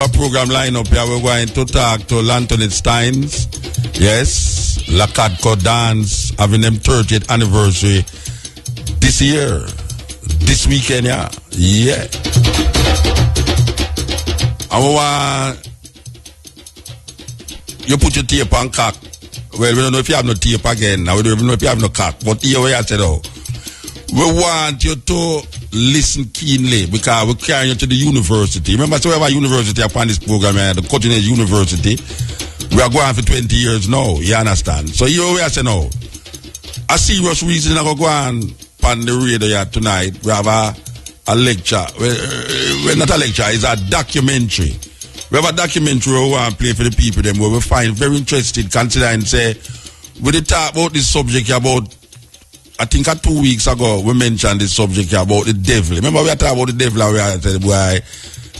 Our program lineup here, we're going to talk to Lantonet Steins. Yes, Lakadko Dance having them 30th anniversary this year, this weekend, yeah. Yeah. And you put your tape on cock. Well, we don't know if you have no tape again. Now we don't even know if you have no cock. But here we are said, oh, we want you to listen keenly because we're carrying you to the university. Remember, so we have a university upon this program, the Cutting Edge University. We are going for 20 years now, you understand? So here we are saying, no, a serious reason I'm going on the radio here tonight. We have a lecture. Well, not a lecture, it's a documentary. We have a documentary we want to play for the people them where we find very interested, consider and say, we did talk about this subject about, I think 2 weeks ago, we mentioned this subject about the devil. Remember we are talking about the devil and we are saying why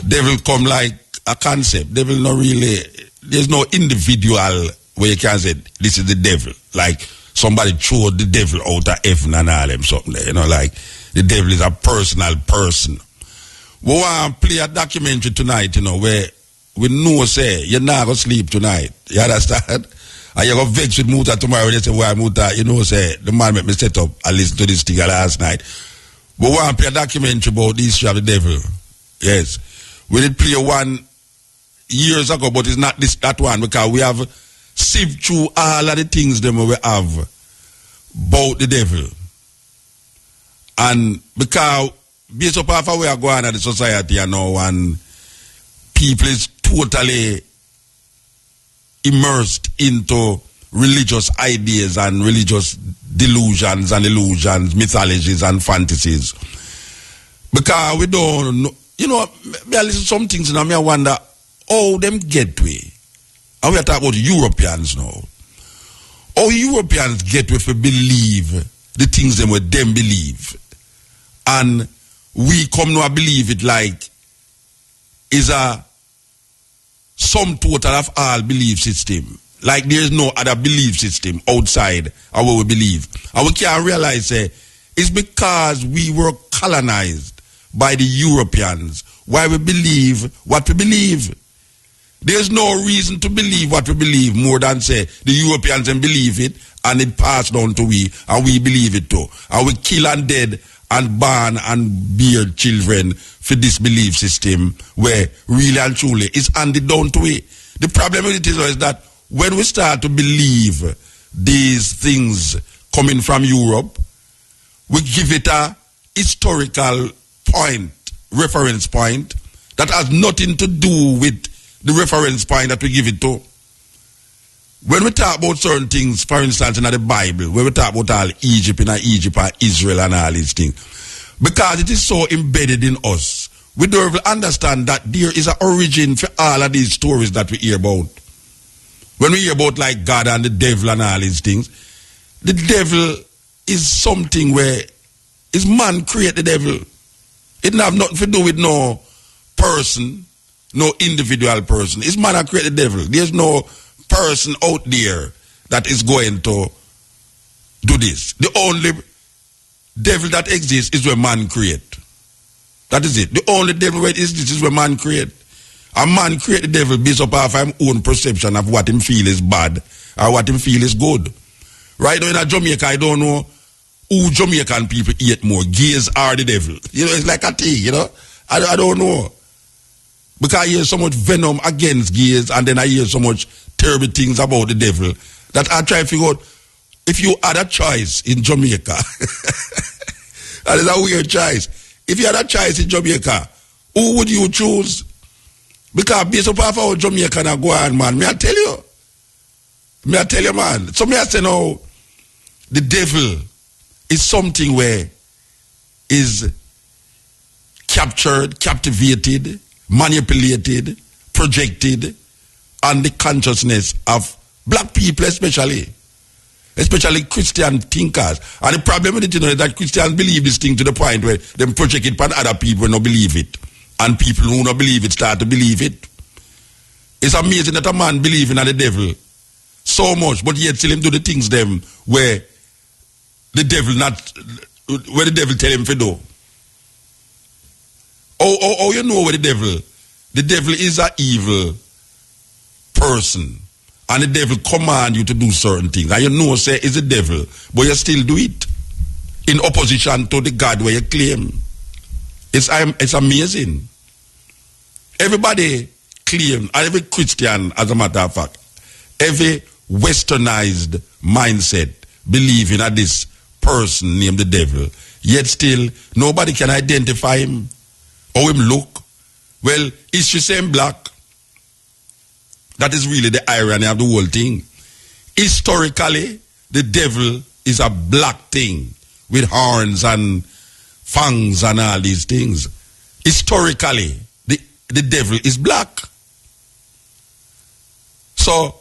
devil come like a concept. Devil not really, there's no individual where you can say this is the devil. Like somebody threw the devil out of heaven and all them something there. You know, like the devil is a personal person. We want to play a documentary tonight, you know, where we know say you're not going to sleep tonight. You understand? And you're going to vex with Muta tomorrow. They say, why Muta? You know, say, the man made me set up and listen to this thing last night. We want to play a documentary about the history of the devil. Yes. We did play one years ago, but it's not that one because we have sieved through all of the things that we have about the devil. And because based upon how we are going at the society you know, and people is totally immersed into religious ideas and religious delusions and illusions, mythologies and fantasies. Because we don't know, you know, I listen to some things and I wonder how them get way. And we are talking about Europeans now. How Europeans get way to believe the things them with them believe. And we come now believe it like is a sum total of all belief system. Like there is no other belief system outside of what we believe. And we can't realize it's because we were colonized by the Europeans why we believe what we believe. There's no reason to believe what we believe more than say the Europeans then believe it and it passed on to we and we believe it too. And we kill and dead and born and bear children for this belief system where really and truly is handed down to it. The problem with it is that when we start to believe these things coming from Europe, we give it a historical point, reference point, that has nothing to do with the reference point that we give it to. When we talk about certain things, for instance, in the Bible, when we talk about all Egypt and Israel and all these things, because it is so embedded in us, we don't even understand that there is an origin for all of these stories that we hear about. When we hear about like God and the devil and all these things, the devil is something where is man create the devil. It don't have nothing to do with no person, no individual person. It's man that create the devil. There's no person out there that is going to do this. The only devil that exists is where man create. That is it. The only devil that exists is where man create. A man create the devil based upon his own perception of what him feel is bad or what him feel is good. Right now in Jamaica, I don't know who Jamaican people eat more, gays or the devil. You know, it's like a thing, you know. I don't know. Because I hear so much venom against gays and then I hear so much terrible things about the devil that I try to figure out if you had a choice in Jamaica. That is a weird choice. If you had a choice in Jamaica, who would you choose? Because based upon how Jamaican are going, man, may I tell you? May I tell you, man? So may I say now, the devil is something where is captured, captivated, manipulated, projected on the consciousness of black people especially Christian thinkers. And the problem with it, you know, is that Christians believe this thing to the point where they project it upon other people who don't believe it. And people who don't believe it start to believe it. It's amazing that a man believes in the devil so much, but yet still him do the things them where the devil tell him to do. Oh, you know where the devil the devil is an evil person. And the devil command you to do certain things. And you know, say, it's the devil, but you still do it. In opposition to the God where you claim. It's amazing. Everybody claim, every Christian, as a matter of fact, every westernized mindset believing that this person named the devil, yet still nobody can identify him or him look. Well, is she saying black? That is really the irony of the whole thing. Historically, the devil is a black thing with horns and fangs and all these things. Historically, the devil is black. So,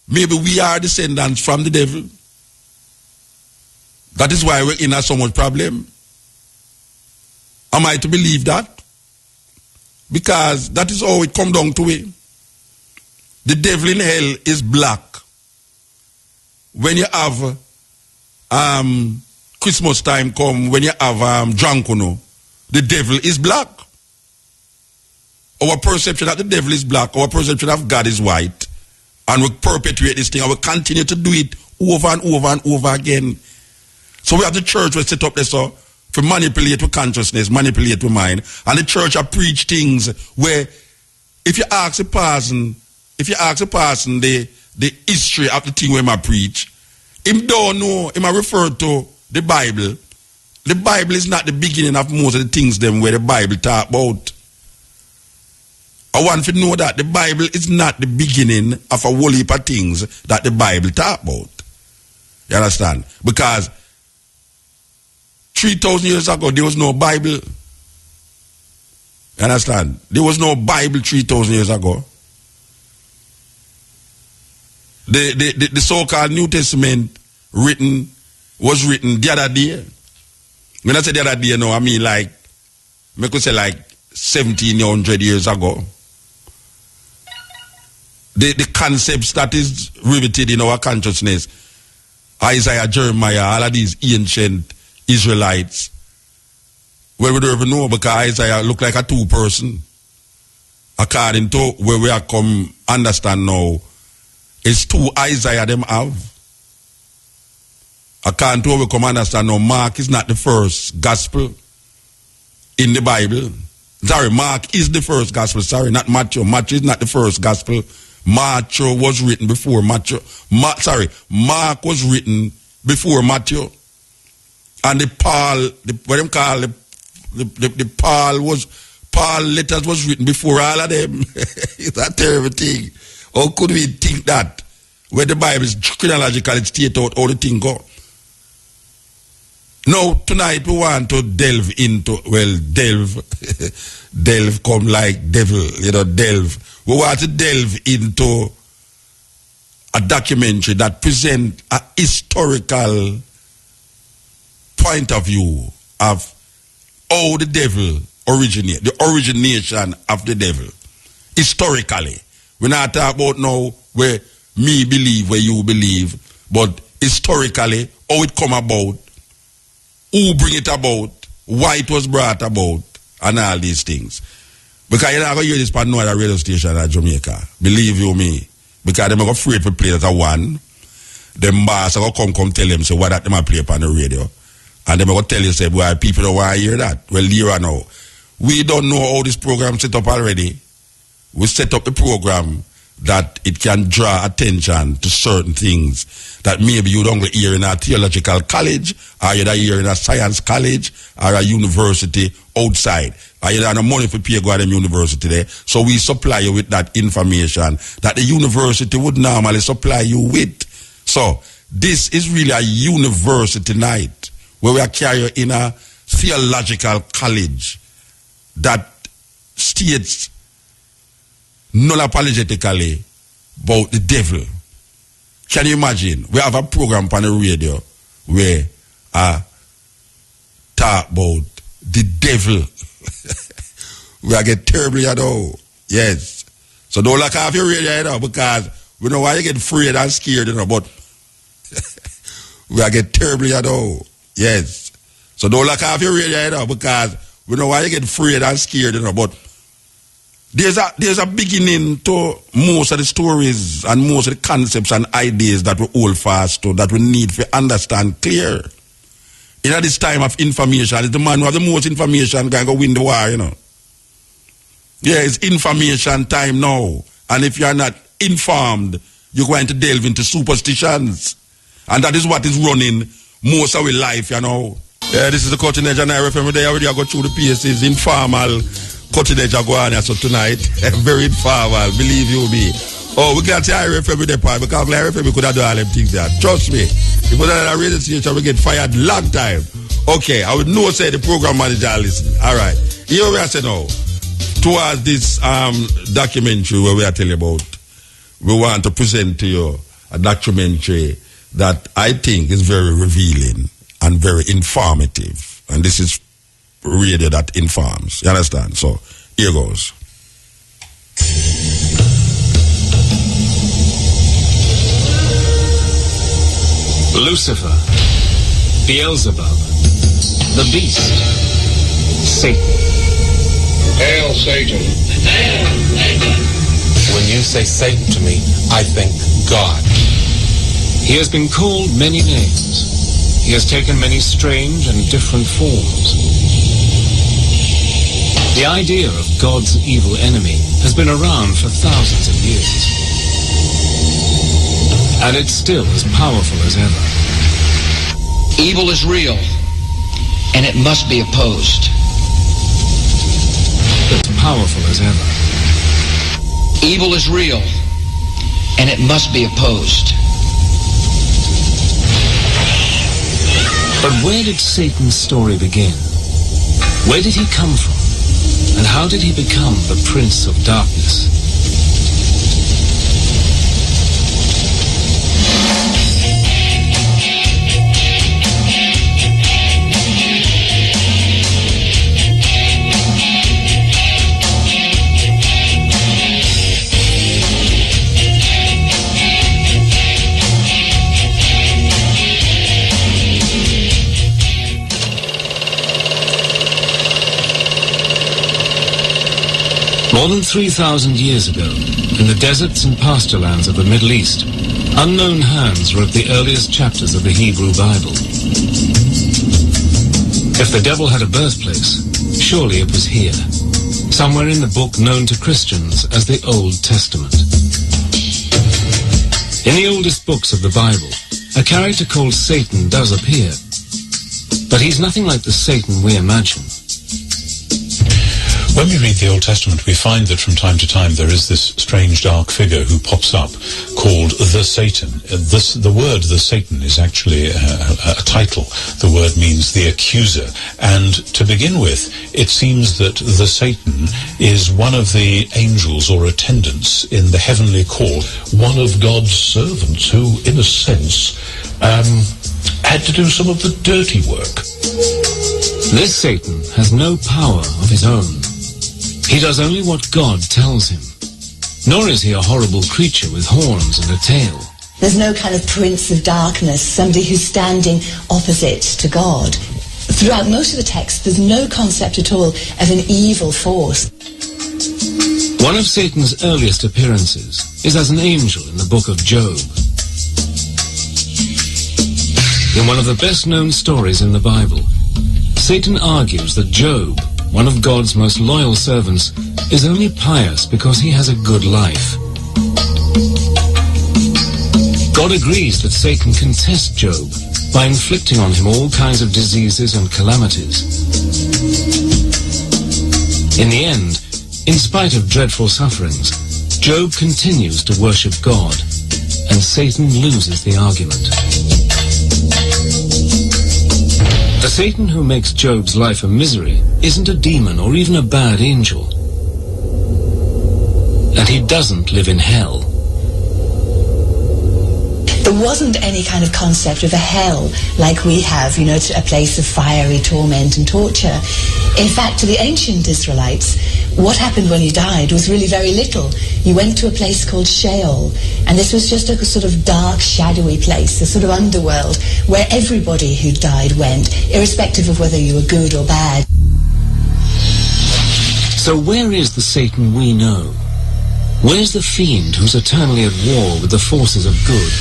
maybe we are descendants from the devil. That is why we're in so much problem. Am I to believe that? Because that is how it come down to it. The devil in hell is black. When you have Christmas time come, when you have Drankono, the devil is black. Our perception that the devil is black, our perception of God is white. And we perpetuate this thing and we continue to do it over and over and over again. So we have the church we set up this to manipulate with consciousness, manipulate with mind. And the church have preached things where if you ask a person the history of the thing where I preach, him don't know, him I refer to the Bible. The Bible is not the beginning of most of the things them where the Bible talk about. I want to know that the Bible is not the beginning of a whole heap of things that the Bible talk about. You understand? Because 3,000 years ago, there was no Bible. You understand? There was no Bible 3,000 years ago. The so-called New Testament was written the other day. When I say the other day, no, I mean I could say 1,700 years ago. The concepts that is riveted in our consciousness, Isaiah, Jeremiah, all of these ancient Israelites, well, we don't even know because Isaiah look like a two-person. According to where we are come understand now, it's two Isaiah them have. According to where we come understand now, Mark is not the first gospel in the Bible. Sorry, Mark is the first gospel. Sorry, not Matthew. Matthew is not the first gospel. Matthew was written before Matthew. Mark was written before Matthew. And Paul letters was written before all of them. It's a terrible thing. How could we think that? Where the Bible is chronologically state out how the thing go. Now, tonight we want to delve into, delve come like devil, delve. We want to delve into a documentary that presents a historical point of view of how the devil originated, the origination of the devil. Historically. We're not talking about now where me believe, where you believe, but historically, how it come about, who bring it about, why it was brought about, and all these things. Because you're not going to hear this on no other radio station in Jamaica. Believe you me. Because they're afraid to play that one. Them boss are going to come tell them, say, why that they play upon the radio. And they're going to tell you, say, boy, people don't want to hear that. Well, here and now. We don't know how this program set up already. We set up the program that it can draw attention to certain things that maybe you don't hear in a theological college, or you don't hear in a science college, or a university outside. Or you don't have money for pay go to them university there. So we supply you with that information that the university would normally supply you with. So this is really a university night where we are carrying in a theological college that states non-apologetically about the devil. Can you imagine? We have a program on the radio where I talk about the devil. We are get terribly at all. Yes. So don't look off your radio because we know why you get afraid and scared, but we are get terribly at all. Yes. So don't look off your radio because we know why you get afraid and scared, but there's a beginning to most of the stories and most of the concepts and ideas that we hold fast to, that we need to understand clear. In this time of information, it's the man who has the most information can go win the war, you know. Yeah, it's information time now. And if you're not informed, you're going to delve into superstitions. And that is what is running most of our life, you know. Yeah, this is the Cutting Edge, and I remember they already go through the PSCs, informal Cutting Edge Aguania, so tonight, very informal, believe you me. Oh, we can't say IRFM with the part, because IRFM could have done all them things there. Trust me. If we don't have a radio station, we get fired long time. Okay, I would know say the program manager listen. All right. Here we are saying now, towards this documentary where we are telling about, we want to present to you a documentary that I think is very revealing and very informative. And this is radio that informs. You understand? So, here goes. Lucifer, Beelzebub, the beast, Satan. Hail Satan. Hail Satan. When you say Satan to me, I think God. He has been called many names. He has taken many strange and different forms. The idea of God's evil enemy has been around for thousands of years. And it's still as powerful as ever. Evil is real, and it must be opposed. As powerful as ever. Evil is real, and it must be opposed. But where did Satan's story begin? Where did he come from? And how did he become the Prince of Darkness? More than 3,000 years ago, in the deserts and pasturelands of the Middle East, unknown hands wrote the earliest chapters of the Hebrew Bible. If the devil had a birthplace, surely it was here, somewhere in the book known to Christians as the Old Testament. In the oldest books of the Bible, a character called Satan does appear, but he's nothing like the Satan we imagine. When we read the Old Testament, we find that from time to time there is this strange dark figure who pops up called the Satan. The word the Satan is actually a title. The word means the accuser. And to begin with, it seems that the Satan is one of the angels or attendants in the heavenly court. One of God's servants who, in a sense, had to do some of the dirty work. This Satan has no power of his own. He does only what God tells him. Nor is he a horrible creature with horns and a tail. There's no kind of prince of darkness, somebody who's standing opposite to God. Throughout most of the text, there's no concept at all of an evil force. One of Satan's earliest appearances is as an angel in the book of Job. In one of the best-known stories in the Bible, Satan argues that Job, one of God's most loyal servants, is only pious because he has a good life. God agrees that Satan can test Job by inflicting on him all kinds of diseases and calamities. In the end, in spite of dreadful sufferings, Job continues to worship God, and Satan loses the argument. The Satan who makes Job's life a misery isn't a demon or even a bad angel. And he doesn't live in hell. There wasn't any kind of concept of a hell like we have, you know, a place of fiery torment and torture. In fact, to the ancient Israelites, what happened when you died was really very little. You went to a place called Sheol, and this was just a sort of dark, shadowy place, a sort of underworld, where everybody who died went, irrespective of whether you were good or bad. So where is the Satan we know? Where's the fiend who's eternally at war with the forces of good?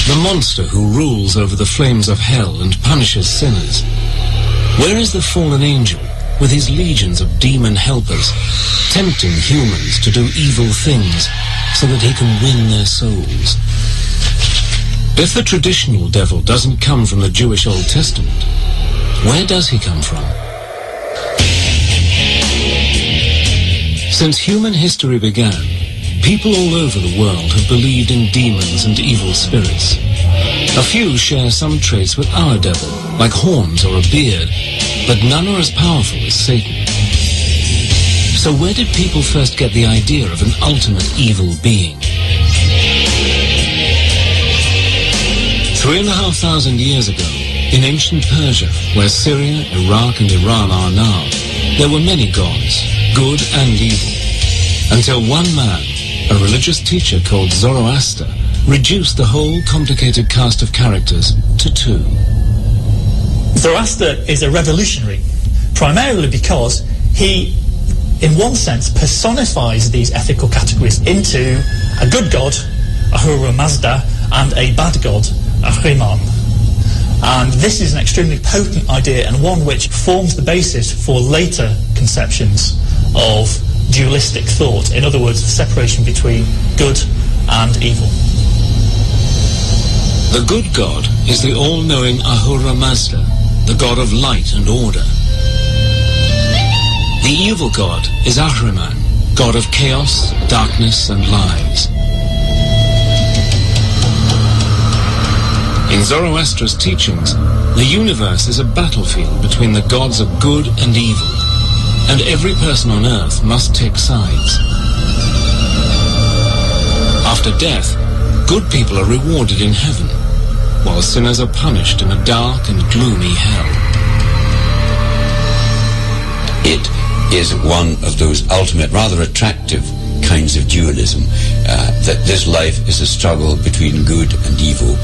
The monster who rules over the flames of hell and punishes sinners? Where is the fallen angel with his legions of demon helpers, tempting humans to do evil things so that he can win their souls? If the traditional devil doesn't come from the Jewish Old Testament, where does he come from? Since human history began, people all over the world have believed in demons and evil spirits. A few share some traits with our devil, like horns or a beard, but none are as powerful as Satan. So where did people first get the idea of an ultimate evil being? 3,500 years ago, in ancient Persia, where Syria, Iraq and Iran are now, there were many gods, good and evil, until one man, a religious teacher called Zoroaster, reduced the whole complicated cast of characters to two. Zoroaster is a revolutionary, primarily because he, in one sense, personifies these ethical categories into a good god, Ahura Mazda, and a bad god, Ahriman. And this is an extremely potent idea, and one which forms the basis for later conceptions of dualistic thought. In other words, the separation between good and evil. The good god is the all-knowing Ahura Mazda, the god of light and order. The evil god is Ahriman, god of chaos, darkness and lies. In Zoroaster's teachings, the universe is a battlefield between the gods of good and evil, and every person on earth must take sides. After death, good people are rewarded in heaven, while sinners are punished in a dark and gloomy hell. It is one of those ultimate, rather attractive kinds of dualism, that this life is a struggle between good and evil,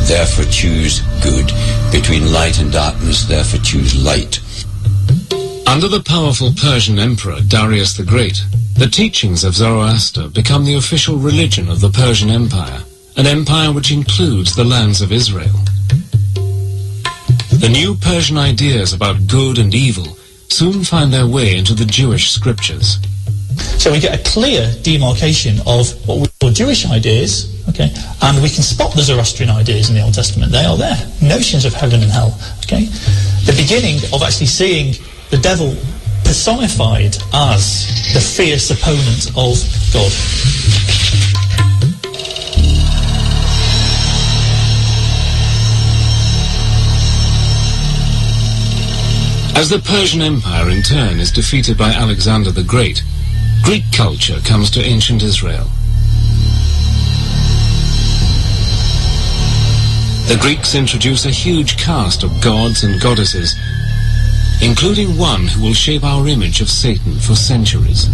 therefore choose good, between light and darkness, therefore choose light. Under the powerful Persian emperor Darius the Great, the teachings of Zoroaster become the official religion of the Persian Empire, an empire which includes the lands of Israel. The new Persian ideas about good and evil soon find their way into the Jewish scriptures. So we get a clear demarcation of what we call Jewish ideas, okay, and we can spot the Zoroastrian ideas in the Old Testament. They are there. Notions of heaven and hell, okay. The beginning of actually seeing the devil personified as the fierce opponent of God. As the Persian Empire in turn is defeated by Alexander the Great, Greek culture comes to ancient Israel. The Greeks introduce a huge cast of gods and goddesses, including one who will shape our image of Satan for centuries.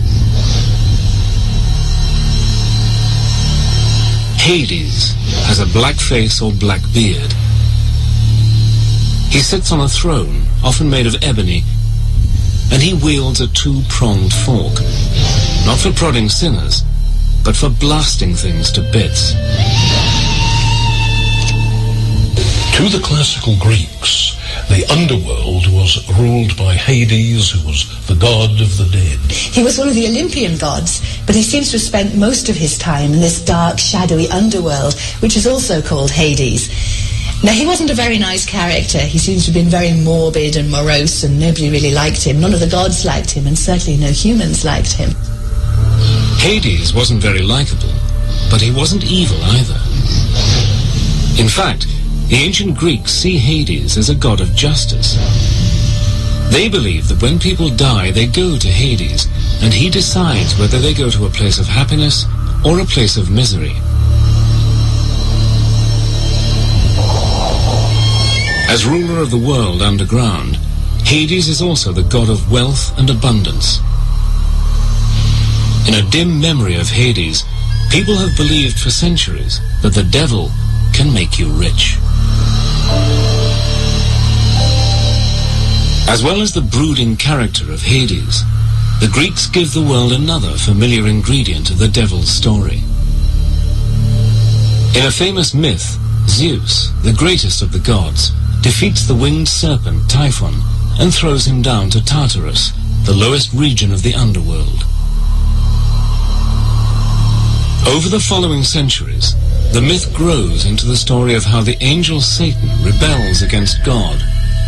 Hades has a black face or black beard. He sits on a throne, often made of ebony, and he wields a two-pronged fork, not for prodding sinners, but for blasting things to bits. To the classical Greeks, the underworld was ruled by Hades, who was the god of the dead. He was one of the Olympian gods, but he seems to have spent most of his time in this dark, shadowy underworld, which is also called Hades. Now, he wasn't a very nice character. He seems to have been very morbid and morose, and nobody really liked him. None of the gods liked him, and certainly no humans liked him. Hades wasn't very likable, but he wasn't evil either. In fact, the ancient Greeks see Hades as a god of justice. They believe that when people die, they go to Hades, and he decides whether they go to a place of happiness or a place of misery. As ruler of the world underground, Hades is also the god of wealth and abundance. In a dim memory of Hades, people have believed for centuries that the devil can make you rich. As well as the brooding character of Hades, the Greeks give the world another familiar ingredient of the devil's story. In a famous myth, Zeus, the greatest of the gods, defeats the winged serpent Typhon and throws him down to Tartarus, the lowest region of the underworld. Over the following centuries, the myth grows into the story of how the angel Satan rebels against God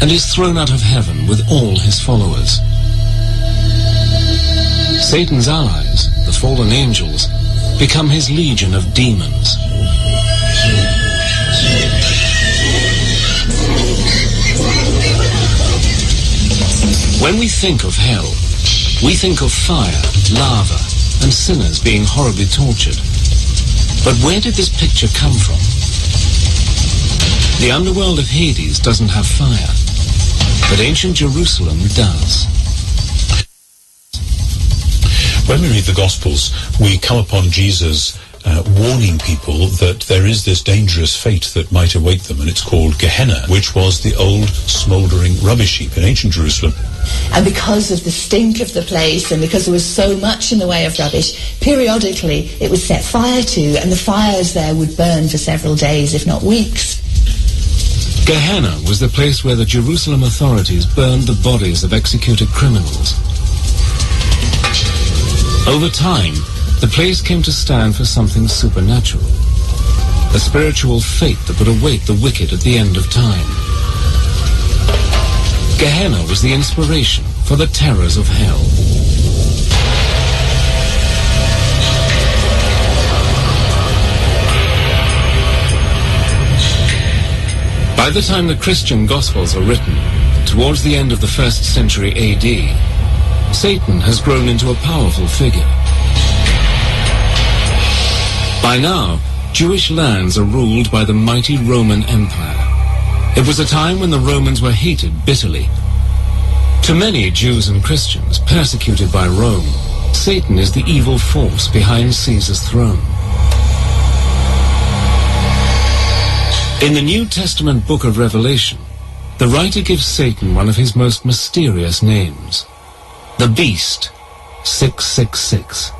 and is thrown out of heaven with all his followers. Satan's allies, the fallen angels, become his legion of demons. When we think of hell, we think of fire, lava, and sinners being horribly tortured. But where did this picture come from? The underworld of Hades doesn't have fire, but ancient Jerusalem does. When we read the Gospels, we come upon Jesus warning people that there is this dangerous fate that might await them, and it's called Gehenna, which was the old smouldering rubbish heap in ancient Jerusalem. And because of the stink of the place and because there was so much in the way of rubbish, periodically it would set fire to, and the fires there would burn for several days, if not weeks. Gehenna was the place where the Jerusalem authorities burned the bodies of executed criminals. Over time, the place came to stand for something supernatural, a spiritual fate that would await the wicked at the end of time. Gehenna was the inspiration for the terrors of hell. By the time the Christian Gospels are written, towards the end of the 1st century AD, Satan has grown into a powerful figure. By now, Jewish lands are ruled by the mighty Roman Empire. It was a time when the Romans were hated bitterly. To many Jews and Christians persecuted by Rome, Satan is the evil force behind Caesar's throne. In the New Testament book of Revelation, the writer gives Satan one of his most mysterious names, the Beast, 666.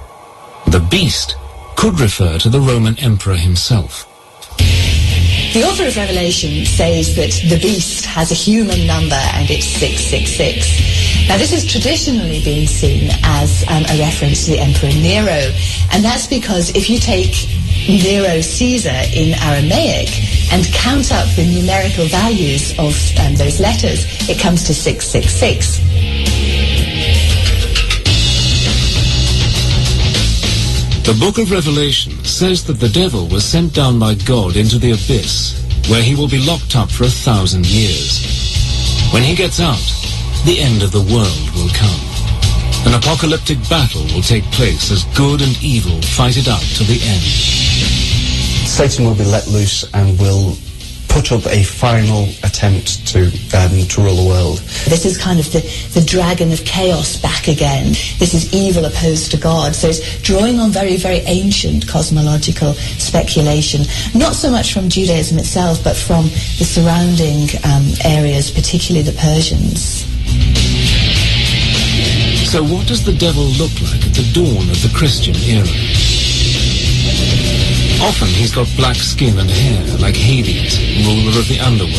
The Beast could refer to the Roman Emperor himself. The author of Revelation says that the beast has a human number and it's 666. Now this has traditionally been seen as a reference to the Emperor Nero, and that's because if you take Nero Caesar in Aramaic and count up the numerical values of those letters, it comes to 666. The book of Revelation says that the devil was sent down by God into the abyss, where he will be locked up for 1,000 years. When he gets out, the end of the world will come. An apocalyptic battle will take place as good and evil fight it out to the end. Satan will be let loose and will put up a final attempt to rule the world. This is kind of the dragon of chaos back again. This is evil opposed to God. So it's drawing on very, very ancient cosmological speculation, not so much from Judaism itself, but from the surrounding areas, particularly the Persians. So what does the devil look like at the dawn of the Christian era? Often he's got black skin and hair, like Hades, ruler of the underworld.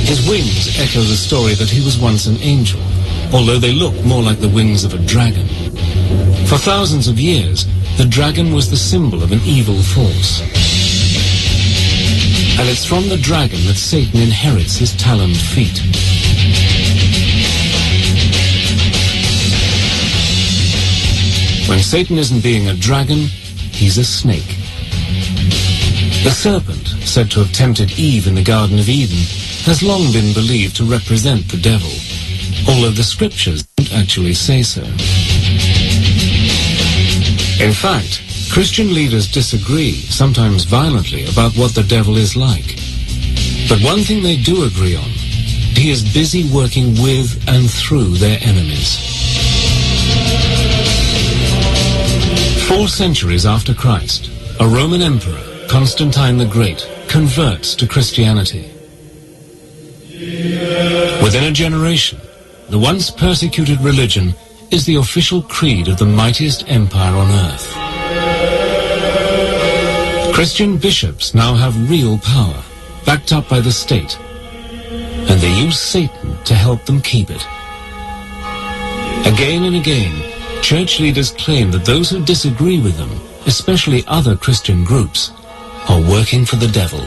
His wings echo the story that he was once an angel, although they look more like the wings of a dragon. For thousands of years, the dragon was the symbol of an evil force. And it's from the dragon that Satan inherits his taloned feet. When Satan isn't being a dragon, he's a snake. The serpent, said to have tempted Eve in the Garden of Eden, has long been believed to represent the devil, although the scriptures don't actually say so. In fact, Christian leaders disagree, sometimes violently, about what the devil is like. But one thing they do agree on: he is busy working with and through their enemies. 4 centuries after Christ, a Roman emperor, Constantine the Great, converts to Christianity. Within a generation, the once persecuted religion is the official creed of the mightiest empire on earth. Christian bishops now have real power, backed up by the state, and they use Satan to help them keep it. Again and again, church leaders claim that those who disagree with them, especially other Christian groups, are working for the devil.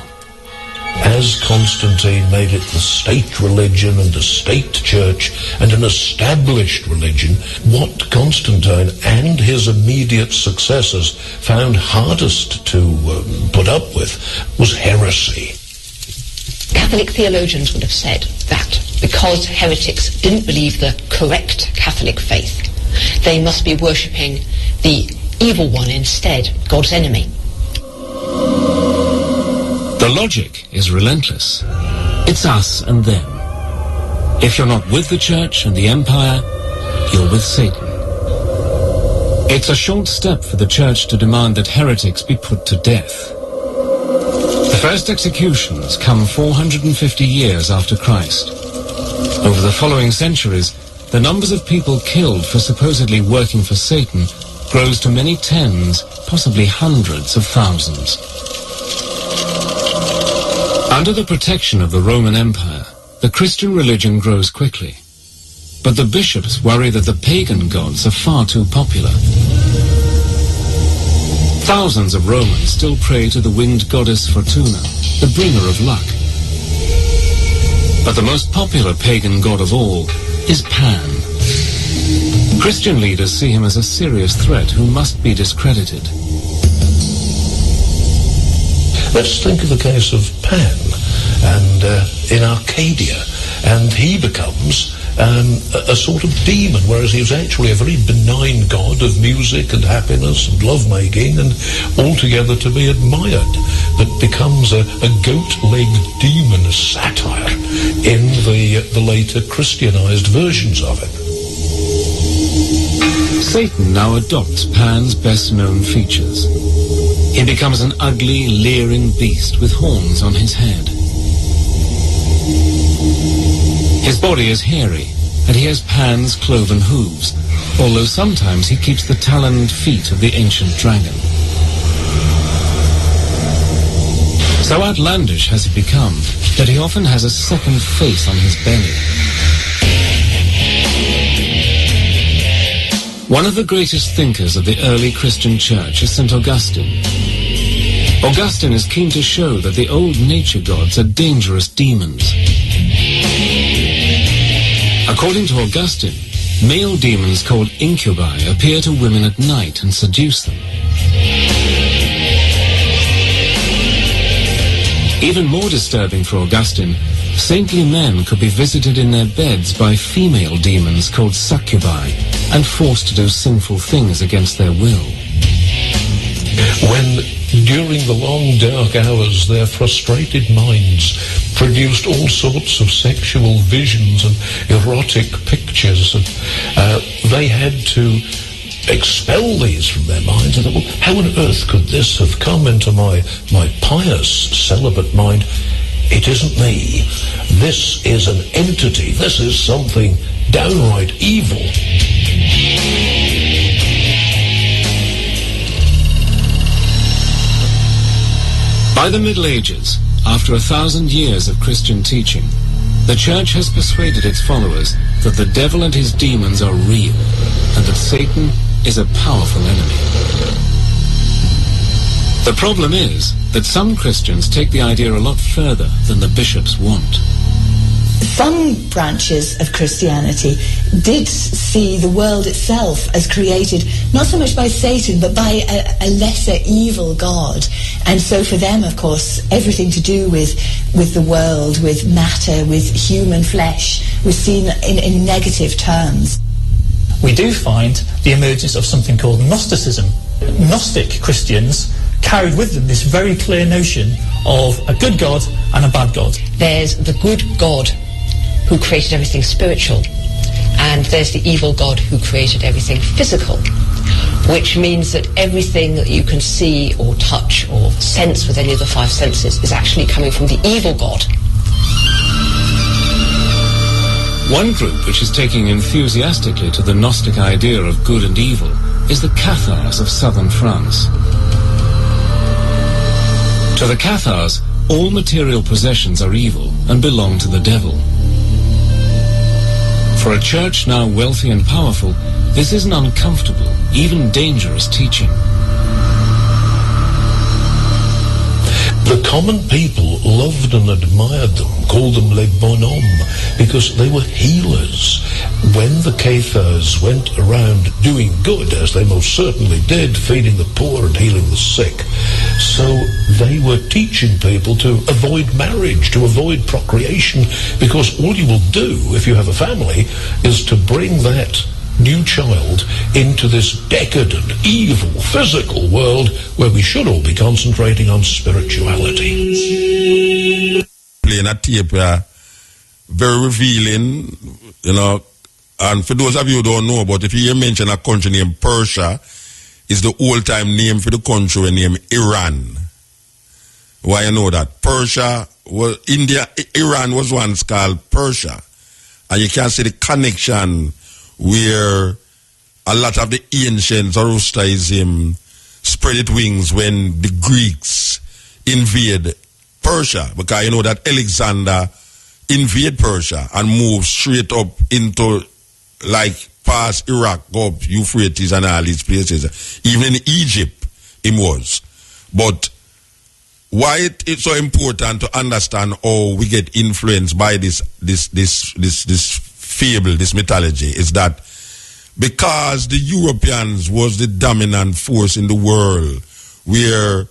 As Constantine made it the state religion and a state church and an established religion, what Constantine and his immediate successors found hardest to put up with was heresy. Catholic theologians would have said that because heretics didn't believe the correct Catholic faith, they must be worshipping the evil one instead, God's enemy. The logic is relentless. It's us and them. If you're not with the church and the empire, you're with Satan. It's a short step for the church to demand that heretics be put to death. The first executions come 450 years after Christ. Over the following centuries, the numbers of people killed for supposedly working for Satan grows to many tens, possibly hundreds of thousands. Under the protection of the Roman Empire, the Christian religion grows quickly. But the bishops worry that the pagan gods are far too popular. Thousands of Romans still pray to the winged goddess Fortuna, the bringer of luck. But the most popular pagan god of all is Pan. Christian leaders see him as a serious threat who must be discredited. Let's think of the case of Pan and in Arcadia, and he becomes a sort of demon, whereas he was actually a very benign god of music and happiness and lovemaking and altogether to be admired, that becomes a goat-legged demon satire in the later Christianized versions of it. Satan now adopts Pan's best-known features. He becomes an ugly, leering beast with horns on his head. His body is hairy, and he has Pan's cloven hooves, although sometimes he keeps the taloned feet of the ancient dragon. So outlandish has he become that he often has a second face on his belly. One of the greatest thinkers of the early Christian church is St. Augustine. Augustine is keen to show that the old nature gods are dangerous demons. According to Augustine, male demons called incubi appear to women at night and seduce them. Even more disturbing for Augustine, saintly men could be visited in their beds by female demons called succubi and forced to do sinful things against their will. When, during the long dark hours, their frustrated minds produced all sorts of sexual visions and erotic pictures, and they had to expel these from their minds. And thought, well, how on earth could this have come into my pious, celibate mind? It isn't me. This is an entity. This is something downright evil. By the Middle Ages, after 1,000 years of Christian teaching, the Church has persuaded its followers that the devil and his demons are real, and that Satan is a powerful enemy. The problem is that some Christians take the idea a lot further than the bishops want. Some branches of Christianity did see the world itself as created not so much by Satan but by a lesser evil god, and so for them, of course, everything to do with the world, with matter, with human flesh was seen in negative terms. We do find the emergence of something called Gnosticism. Gnostic Christians carried with them this very clear notion of a good God and a bad God. There's the good God who created everything spiritual, and there's the evil God who created everything physical, which means that everything that you can see or touch or sense with any of the five senses is actually coming from the evil God. One group which is taking enthusiastically to the Gnostic idea of good and evil is the Cathars of southern France. To the Cathars, all material possessions are evil and belong to the devil. For a church now wealthy and powerful, this is an uncomfortable, even dangerous teaching. The common people loved and admired them, called them les bonhommes, because they were healers. When the Cathars went around doing good, as they most certainly did, feeding the poor and healing the sick, so they were teaching people to avoid marriage, to avoid procreation, because all you will do if you have a family is to bring that new child into this decadent, evil, physical world where we should all be concentrating on spirituality. Playing a tape, very revealing, you know, and for those of you who don't know, but if you hear mention a country named Persia, is the old-time name for the country named Iran. Why you know that? Persia was Iran was once called Persia, and you can see the connection where a lot of the ancient Zoroastrianism spread its wings when the Greeks invade Persia, because you know that Alexander invaded Persia and moved straight up into, like, past Iraq, up Euphrates and all these places. Even in Egypt, it was. But why it's so important to understand how we get influenced by this fable, this mythology, is that because the Europeans was the dominant force in the world, where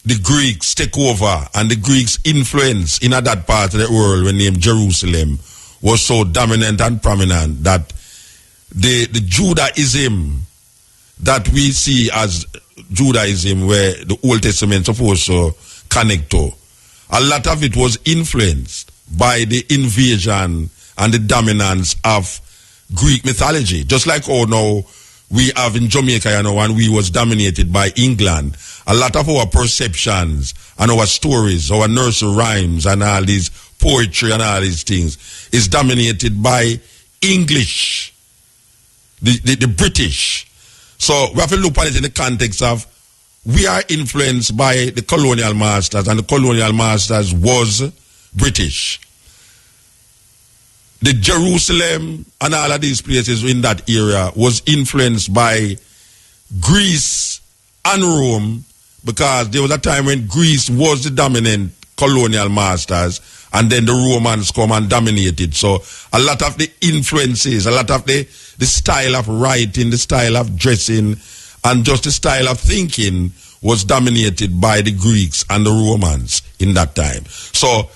the Greeks take over, and the Greeks' influence in that part of the world, when named Jerusalem, was so dominant and prominent that the Judaism that we see as Judaism, where the Old Testament is supposed to connect to, a lot of it was influenced by the invasion and the dominance of Greek mythology. Just like how now we have in Jamaica, you know, and we was dominated by England. A lot of our perceptions and our stories, our nursery rhymes and all these poetry and all these things is dominated by English, the British. So we have to look at it in the context of we are influenced by the colonial masters, and the colonial masters was British. The Jerusalem and all of these places in that area was influenced by Greece and Rome, because there was a time when Greece was the dominant colonial masters, and then the Romans come and dominated. So a lot of the influences, a lot of the style of writing, the style of dressing, and just the style of thinking was dominated by the Greeks and the Romans in that time. So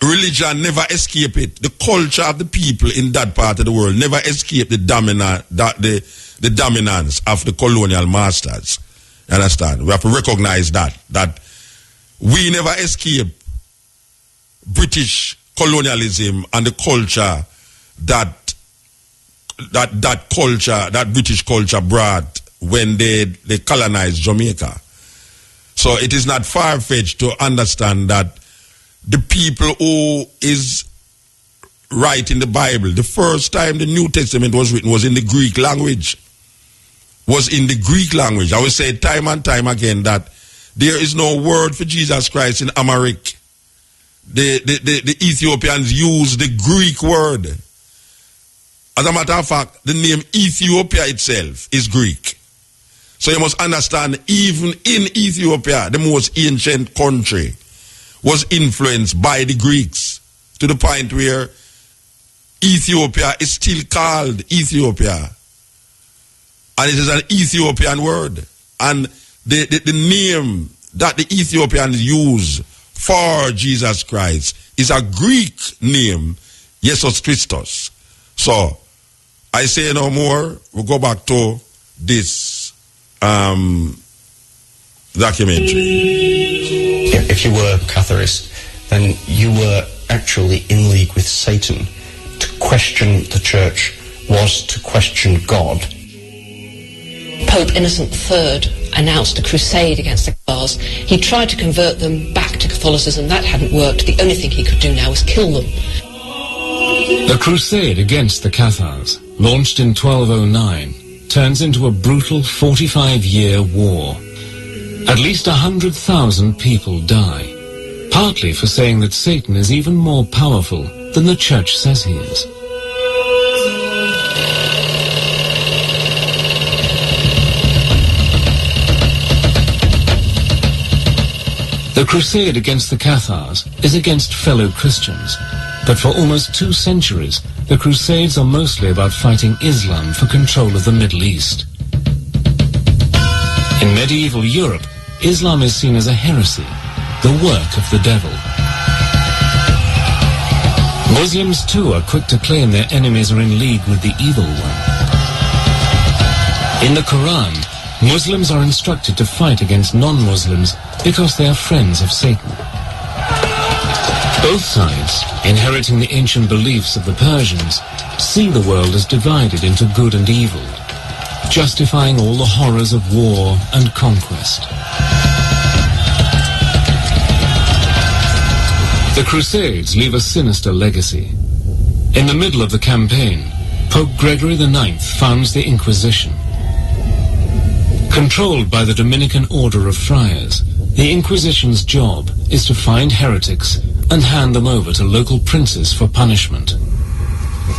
religion never escaped it. The culture of the people in that part of the world never escaped the dominance of the colonial masters. You understand? We have to recognize that we never escaped British colonialism and the culture that British culture brought when they colonized Jamaica. So it is not far-fetched to understand that the people who is writing the Bible, the first time the New Testament was written was in the Greek language. I will say time and time again that there is no word for Jesus Christ in Amharic. The Ethiopians use the Greek word. As a matter of fact, the name Ethiopia itself is Greek. So you must understand, even in Ethiopia, the most ancient country, was influenced by the Greeks, to the point where Ethiopia is still called Ethiopia. And it is an Ethiopian word. And the name that the Ethiopians use for Jesus Christ is a Greek name, Jesus Christos. So, I say no more. We'll go back to this documentary. If you were Catharist, then you were actually in league with Satan. To question the church was to question God. Pope Innocent III announced a crusade against the Cathars. He tried to convert them back to Catholicism. That hadn't worked. The only thing he could do now was kill them. The crusade against the Cathars, launched in 1209, turns into a brutal 45-year war. At least 100,000 people die, partly for saying that Satan is even more powerful than the Church says he is. The crusade against the Cathars is against fellow Christians, but for almost 2 centuries, the Crusades are mostly about fighting Islam for control of the Middle East. In medieval Europe, Islam is seen as a heresy, the work of the devil. Muslims too are quick to claim their enemies are in league with the evil one. In the Quran, Muslims are instructed to fight against non-Muslims because they are friends of Satan. Both sides, inheriting the ancient beliefs of the Persians, see the world as divided into good and evil, justifying all the horrors of war and conquest. The Crusades leave a sinister legacy. In the middle of the campaign, Pope Gregory IX founds the Inquisition. Controlled by the Dominican Order of Friars, the Inquisition's job is to find heretics and hand them over to local princes for punishment.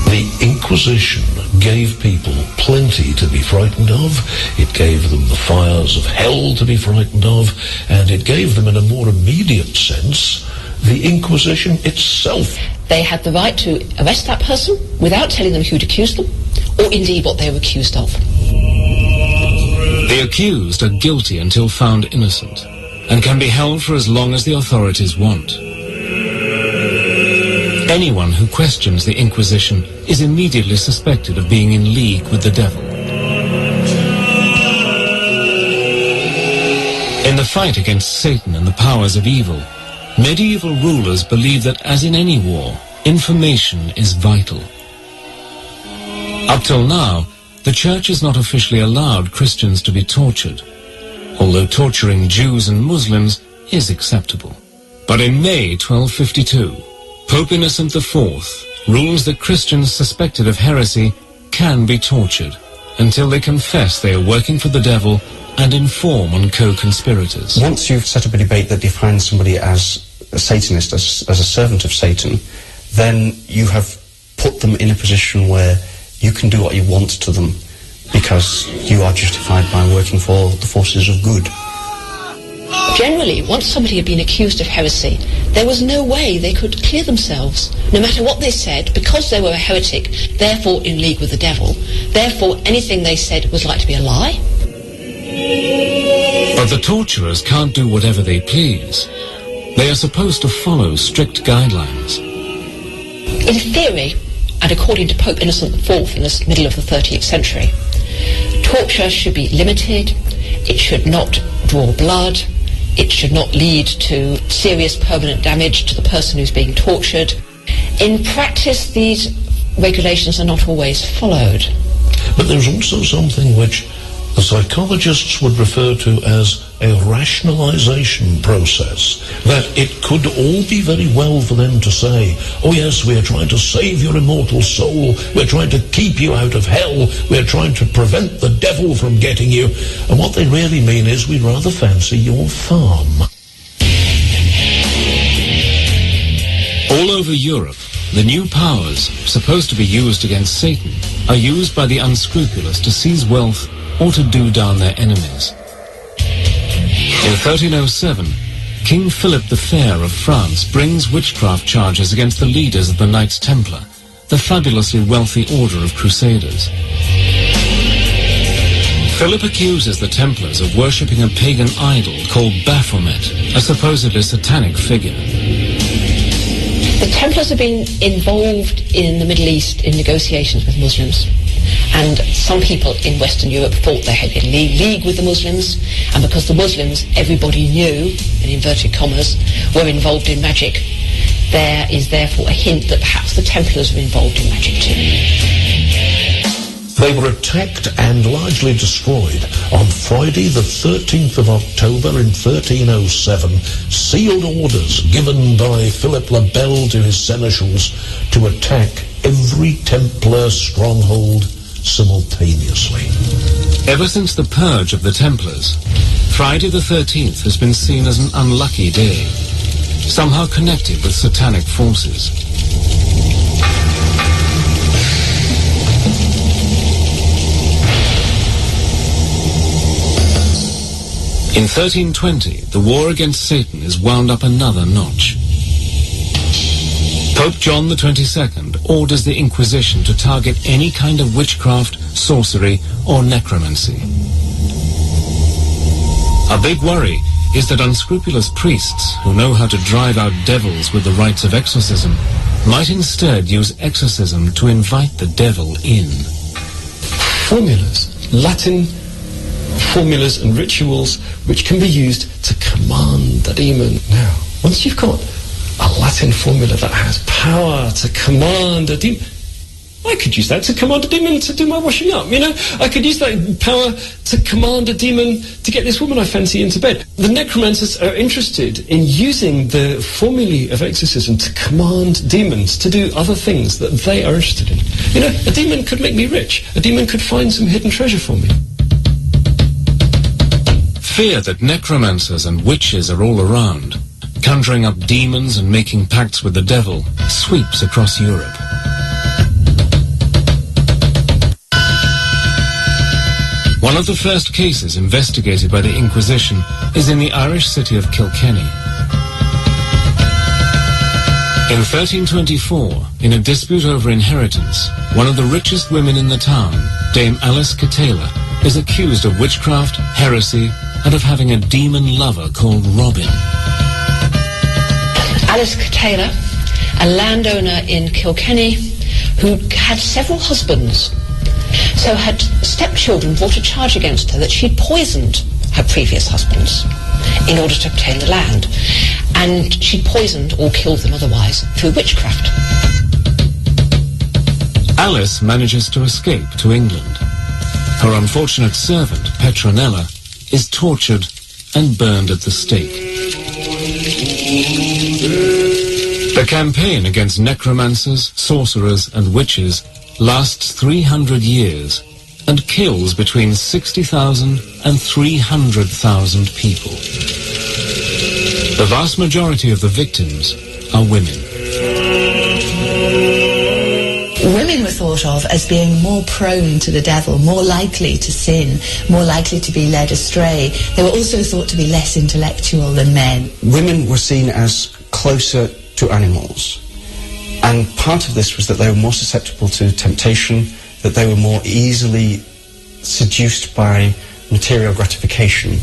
The Inquisition gave people plenty to be frightened of. It gave them the fires of hell to be frightened of, and it gave them, in a more immediate sense, the Inquisition itself. They had the right to arrest that person without telling them who'd accused them, or indeed what they were accused of. The accused are guilty until found innocent, and can be held for as long as the authorities want. Anyone who questions the Inquisition is immediately suspected of being in league with the devil. In the fight against Satan and the powers of evil, medieval rulers believed that, as in any war, information is vital. Up till now, the Church has not officially allowed Christians to be tortured, although torturing Jews and Muslims is acceptable. But in May 1252, Pope Innocent IV rules that Christians suspected of heresy can be tortured until they confess they are working for the devil and inform on co-conspirators. Once you've set up a debate that defines somebody as a Satanist, as a servant of Satan, then you have put them in a position where you can do what you want to them because you are justified by working for the forces of good. Generally, once somebody had been accused of heresy, there was no way they could clear themselves. No matter what they said, because they were a heretic, therefore in league with the devil, therefore anything they said was like to be a lie. But the torturers can't do whatever they please. They are supposed to follow strict guidelines. In theory, and according to Pope Innocent IV in the middle of the 13th century, torture should be limited, it should not draw blood, it should not lead to serious permanent damage to the person who's being tortured. In practice, these regulations are not always followed. But there's also something which the psychologists would refer to as a rationalization process, that it could all be very well for them to say, oh yes, we're trying to save your immortal soul, we're trying to keep you out of hell, we're trying to prevent the devil from getting you, and what they really mean is we'd rather fancy your farm. All over Europe, the new powers, supposed to be used against Satan, are used by the unscrupulous to seize wealth or to do down their enemies. In 1307, King Philip the Fair of France brings witchcraft charges against the leaders of the Knights Templar, the fabulously wealthy order of crusaders. Philip accuses the Templars of worshipping a pagan idol called Baphomet, a supposedly satanic figure. The Templars have been involved in the Middle East in negotiations with Muslims. And some people in Western Europe thought they had been in league with the Muslims, and because the Muslims, everybody knew, in inverted commas, were involved in magic, there is therefore a hint that perhaps the Templars were involved in magic too. They were attacked and largely destroyed on Friday the 13th of October in 1307, sealed orders given by Philip le Bel to his seneschals to attack every Templar stronghold simultaneously. Ever since the purge of the Templars, Friday the 13th has been seen as an unlucky day, somehow connected with satanic forces. In 1320, the war against Satan is wound up another notch. Pope John the 22nd orders the Inquisition to target any kind of witchcraft, sorcery, or necromancy. A big worry is that unscrupulous priests who know how to drive out devils with the rites of exorcism might instead use exorcism to invite the devil in. Formulas, Latin formulas and rituals which can be used to command the demon. Now, once you've got a Latin formula that has power to command a demon, I could use that to command a demon to do my washing up, you know? I could use that power to command a demon to get this woman I fancy into bed. The necromancers are interested in using the formulae of exorcism to command demons to do other things that they are interested in. You know, a demon could make me rich. A demon could find some hidden treasure for me. Fear that necromancers and witches are all around, conjuring up demons and making pacts with the devil, sweeps across Europe. One of the first cases investigated by the Inquisition is in the Irish city of Kilkenny. In 1324, in a dispute over inheritance, one of the richest women in the town, Dame Alice Catala, is accused of witchcraft, heresy, and of having a demon lover called Robin. Alice Catala, a landowner in Kilkenny who had several husbands, so had stepchildren brought a charge against her that she'd poisoned her previous husbands in order to obtain the land, and she'd poisoned or killed them otherwise through witchcraft. Alice manages to escape to England. Her unfortunate servant, Petronella, is tortured and burned at the stake. The campaign against necromancers, sorcerers, and witches lasts 300 years and kills between 60,000 and 300,000 people. The vast majority of the victims are women. Women were thought of as being more prone to the devil, more likely to sin, more likely to be led astray. They were also thought to be less intellectual than men. Women were seen as closer to animals. And part of this was that they were more susceptible to temptation, that they were more easily seduced by material gratification.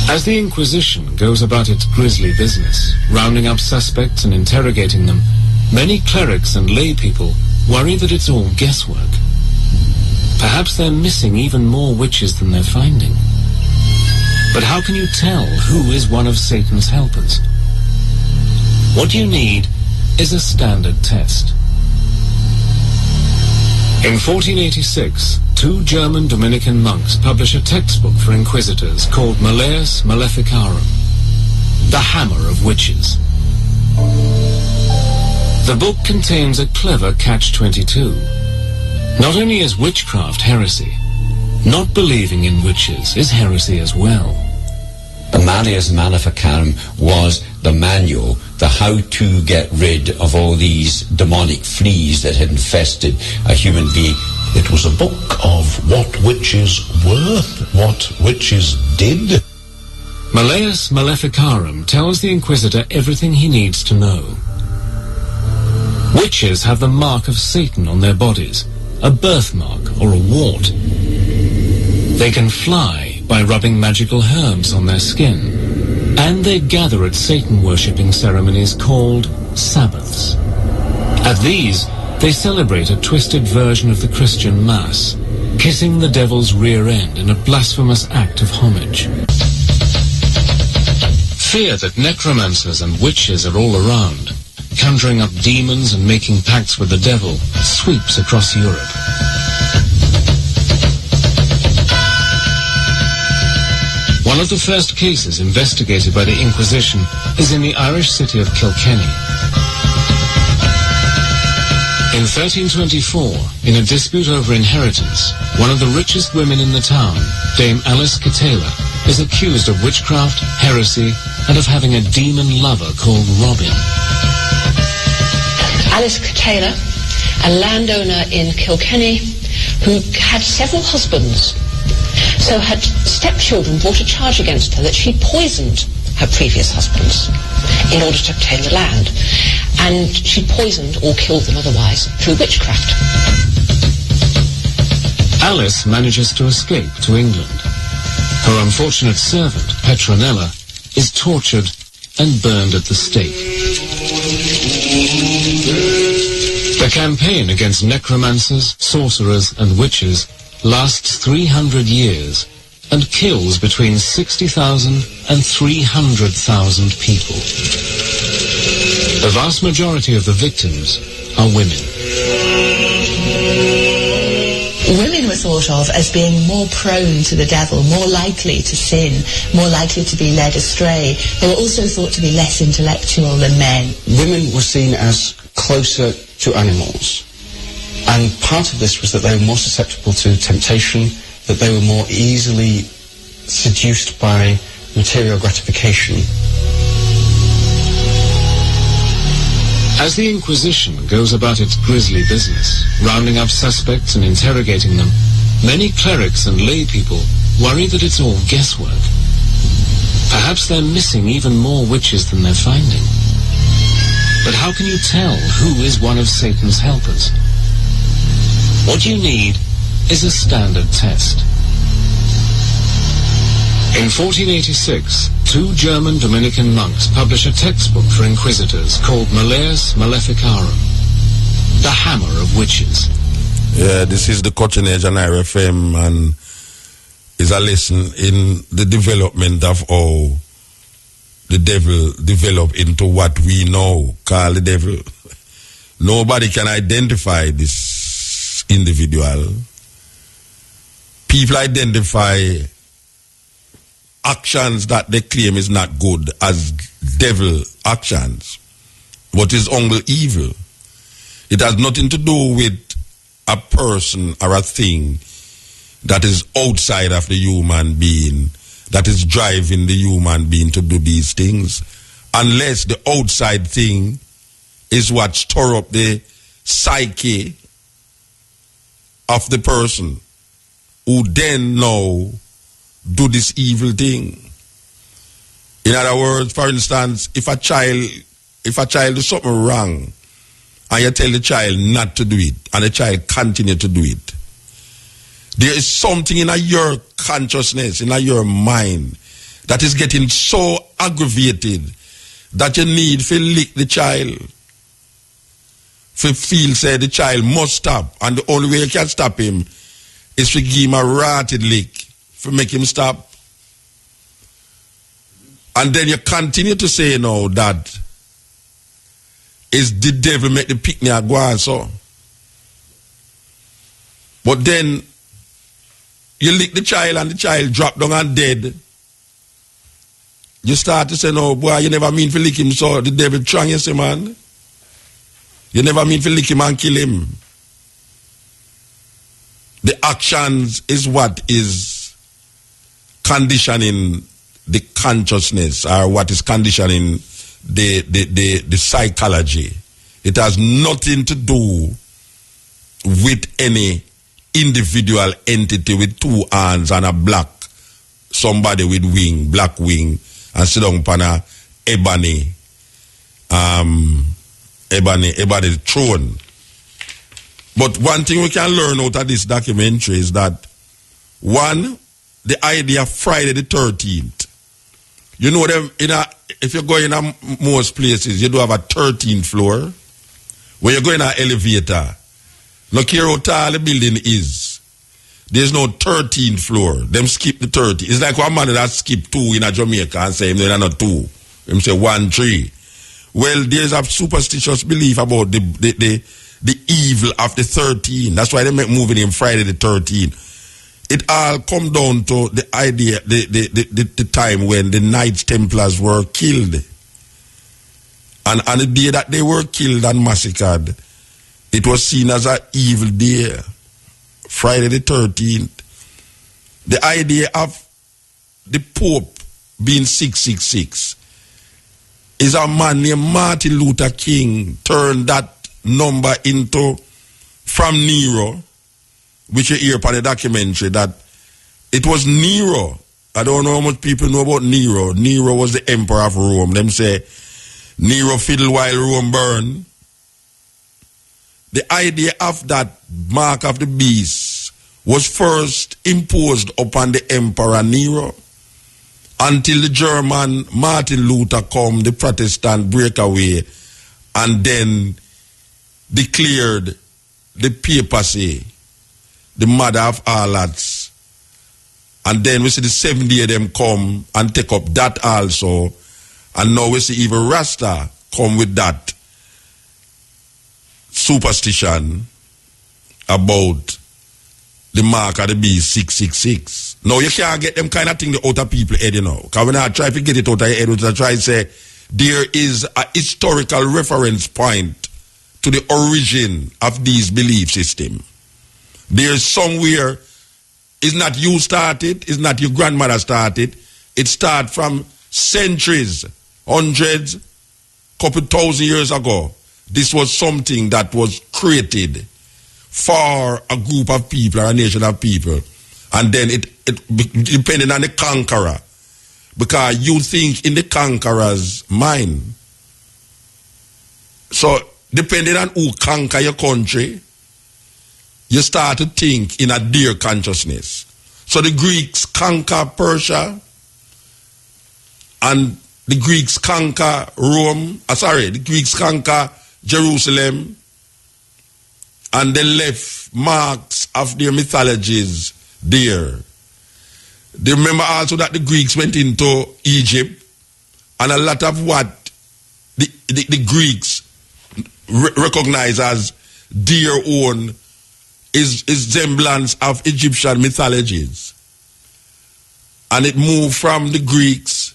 As the Inquisition goes about its grisly business, rounding up suspects and interrogating them, many clerics and lay people worry that it's all guesswork. Perhaps they're missing even more witches than they're finding. But how can you tell who is one of Satan's helpers? What you need is a standard test. In 1486, two German Dominican monks publish a textbook for inquisitors called Malleus Maleficarum, the Hammer of Witches. The book contains a clever catch-22. Not only is witchcraft heresy, not believing in witches is heresy as well. The Malleus Maleficarum was the manual, the how to get rid of all these demonic fleas that had infested a human being. It was a book of what witches were, what witches did. Malleus Maleficarum tells the Inquisitor everything he needs to know. Witches have the mark of Satan on their bodies, a birthmark or a wart. They can fly by rubbing magical herbs on their skin, and they gather at Satan-worshipping ceremonies called Sabbaths. At these, they celebrate a twisted version of the Christian Mass, kissing the devil's rear end in a blasphemous act of homage. Fear that necromancers and witches are all around, conjuring up demons and making pacts with the devil, sweeps across Europe. One of the first cases investigated by the Inquisition is in the Irish city of Kilkenny. In 1324, in a dispute over inheritance, one of the richest women in the town, Dame Alice Catela, is accused of witchcraft, heresy, and of having a demon lover called Robin. Alice Catela, a landowner in Kilkenny who had several husbands, so her stepchildren brought a charge against her that she poisoned her previous husbands in order to obtain the land. And she poisoned or killed them otherwise through witchcraft. Alice manages to escape to England. Her unfortunate servant, Petronella, is tortured and burned at the stake. The campaign against necromancers, sorcerers, and witches lasts 300 years and kills between 60,000 and 300,000 people. The vast majority of the victims are women. Women were thought of as being more prone to the devil, more likely to sin, more likely to be led astray. They were also thought to be less intellectual than men. Women were seen as closer to animals. And part of this was that they were more susceptible to temptation, that they were more easily seduced by material gratification. As the Inquisition goes about its grisly business, rounding up suspects and interrogating them, many clerics and lay people worry that it's all guesswork. Perhaps they're missing even more witches than they're finding. But how can you tell who is one of Satan's helpers? What you need is a standard test. In 1486, two German Dominican monks publish a textbook for inquisitors called Malleus Maleficarum, the Hammer of Witches. Yeah, this is the Cutting Edge on IRFM, and is a lesson in the development of how the devil developed into what we know called the devil. Nobody can identify this individual. People identify actions that they claim is not good as devil actions, what is only evil. It has nothing to do with a person or a thing that is outside of the human being, that is driving the human being to do these things, unless the outside thing is what stir up the psyche of the person who then now do this evil thing. In other words, for instance, if a child do something wrong and you tell the child not to do it and the child continue to do it, there is something in your consciousness, in your mind, that is getting so aggravated that you need to lick the child. To feel say the child must stop, and the only way you can stop him is to give him a rotted lick to make him stop. And then you continue to say now that is the devil make the picnic go on so. But then you lick the child and the child drop down and dead. You start to say, no, boy, you never mean to lick him so the devil trying you, say, man. You never mean to lick him and kill him. The actions is what is conditioning the consciousness, or what is conditioning the psychology. It has nothing to do with any individual entity with two hands and a black, somebody with wing, black wing, and sit down upon a ebony throne. But one thing we can learn out of this documentary is that, one, the idea of Friday the 13th. You know them if you go in most places, you do have a 13th floor. When you go in an elevator, look here how tall the building is. There's no 13th floor. Them skip the 30. It's like one man that skip 2 in a Jamaica and say they're not 2. Them say 1, 3. Well, there's a superstitious belief about the evil of the 13. That's why they make moving him Friday the 13th. it all come down to the idea, the time when the Knights Templars were killed. And on the day that they were killed and massacred, it was seen as an evil day, Friday the 13th. The idea of the Pope being 666 is a man named Martin Luther King turned that number into, from Nero, which you hear upon the documentary, that it was Nero. I don't know how much people know about Nero. Nero was the emperor of Rome. Them say, Nero fiddle while Rome burn. The idea of that mark of the beast was first imposed upon the emperor Nero until the German Martin Luther come, the Protestant breakaway, and then declared the papacy the mother of all lots. And then we see the 7th day them come and take up that also. And now we see even Rasta come with that superstition about the mark of the beast 666. Now you can't get them kind of thing out of people's head, you know. Because when I try to get it out of your head, I try to say there is a historical reference point to the origin of these belief system. There's somewhere, it's not you started, it's not your grandmother started. It started from centuries, hundreds, couple thousand years ago. This was something that was created for a group of people or a nation of people. And then it depending on the conqueror. Because you think in the conqueror's mind. So depending on who conquer your country, you start to think in a their consciousness. So the Greeks conquer Persia, and the Greeks conquer Rome. The Greeks conquer Jerusalem, and they left marks of their mythologies there. They remember also that the Greeks went into Egypt, and a lot of what the Greeks recognize as their own is semblance of Egyptian mythologies. And it moved from the Greeks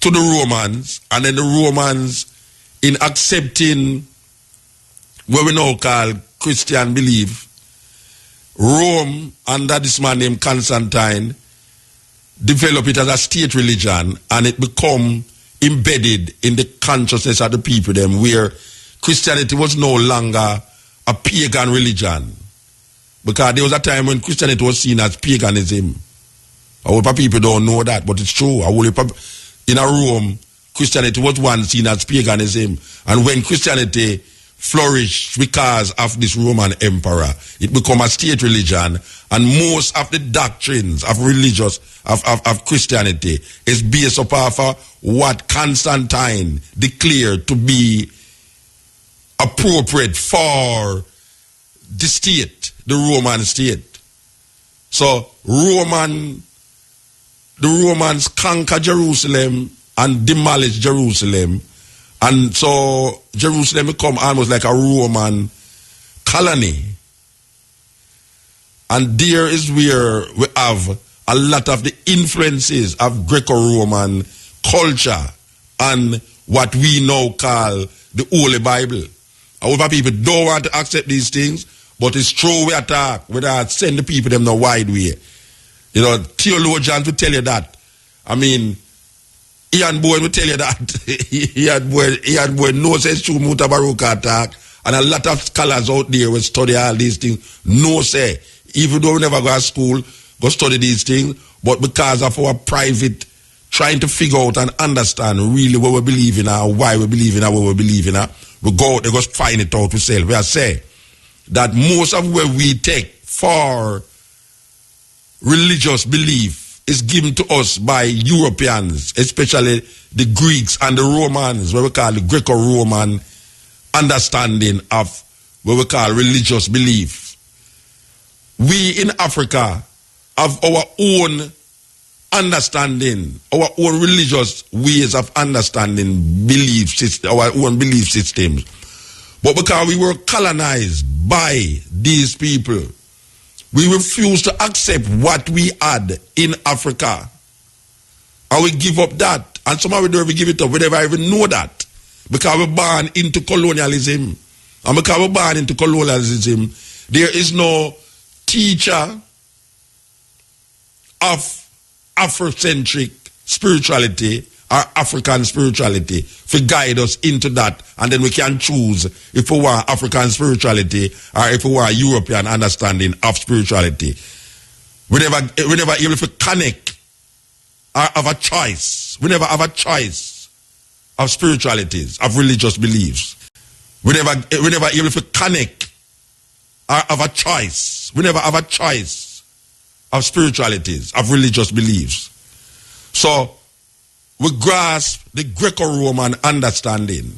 to the Romans, and then the Romans, in accepting what we now call Christian belief, Rome, under this man named Constantine, developed it as a state religion, and it become embedded in the consciousness of the people them, where Christianity was no longer a pagan religion. Because there was a time when Christianity was seen as paganism. A whole lot of people don't know that, but it's true. In Rome, Christianity was once seen as paganism. And when Christianity flourished because of this Roman emperor, it became a state religion. And most of the doctrines of of Christianity is based upon what Constantine declared to be appropriate for the state, the Roman state. So the Romans conquered Jerusalem and demolished Jerusalem, and so Jerusalem become almost like a Roman colony. And there is where we have a lot of the influences of Greco-Roman culture and what we now call the Holy Bible. A lot of people don't want to accept these things, but it's true we attack. We send the people them the wide way. You know, theologians will tell you that. I mean, Ian Boyd will tell you that. Ian Boyd knows it's true Mutabaruka attack, and a lot of scholars out there will study all these things. No say, even though we never go to school, go study these things, but because of our private trying to figure out and understand really what we believe in or why we believe in or what we believe in, we go out, they go find it out ourselves. We are saying that most of what we take for religious belief is given to us by Europeans, especially the Greeks and the Romans, what we call the Greco-Roman understanding of what we call religious belief. We in Africa have our own understanding, our own religious ways of understanding our own belief systems. But because we were colonized by these people, We refuse to accept what we had in Africa. And we give up that. And somehow we don't even give it up. We never even know that. Because we're born into colonialism. And because we're born into colonialism, there is no teacher of Afrocentric spirituality or African spirituality to guide us into that, and then we can choose if we want African spirituality or if we want European understanding of spirituality. We never able to connect or have a choice. We never have a choice of spiritualities, of religious beliefs. We never able to connect or have a choice. We never have a choice of spiritualities, of religious beliefs. So we grasp the Greco-Roman understanding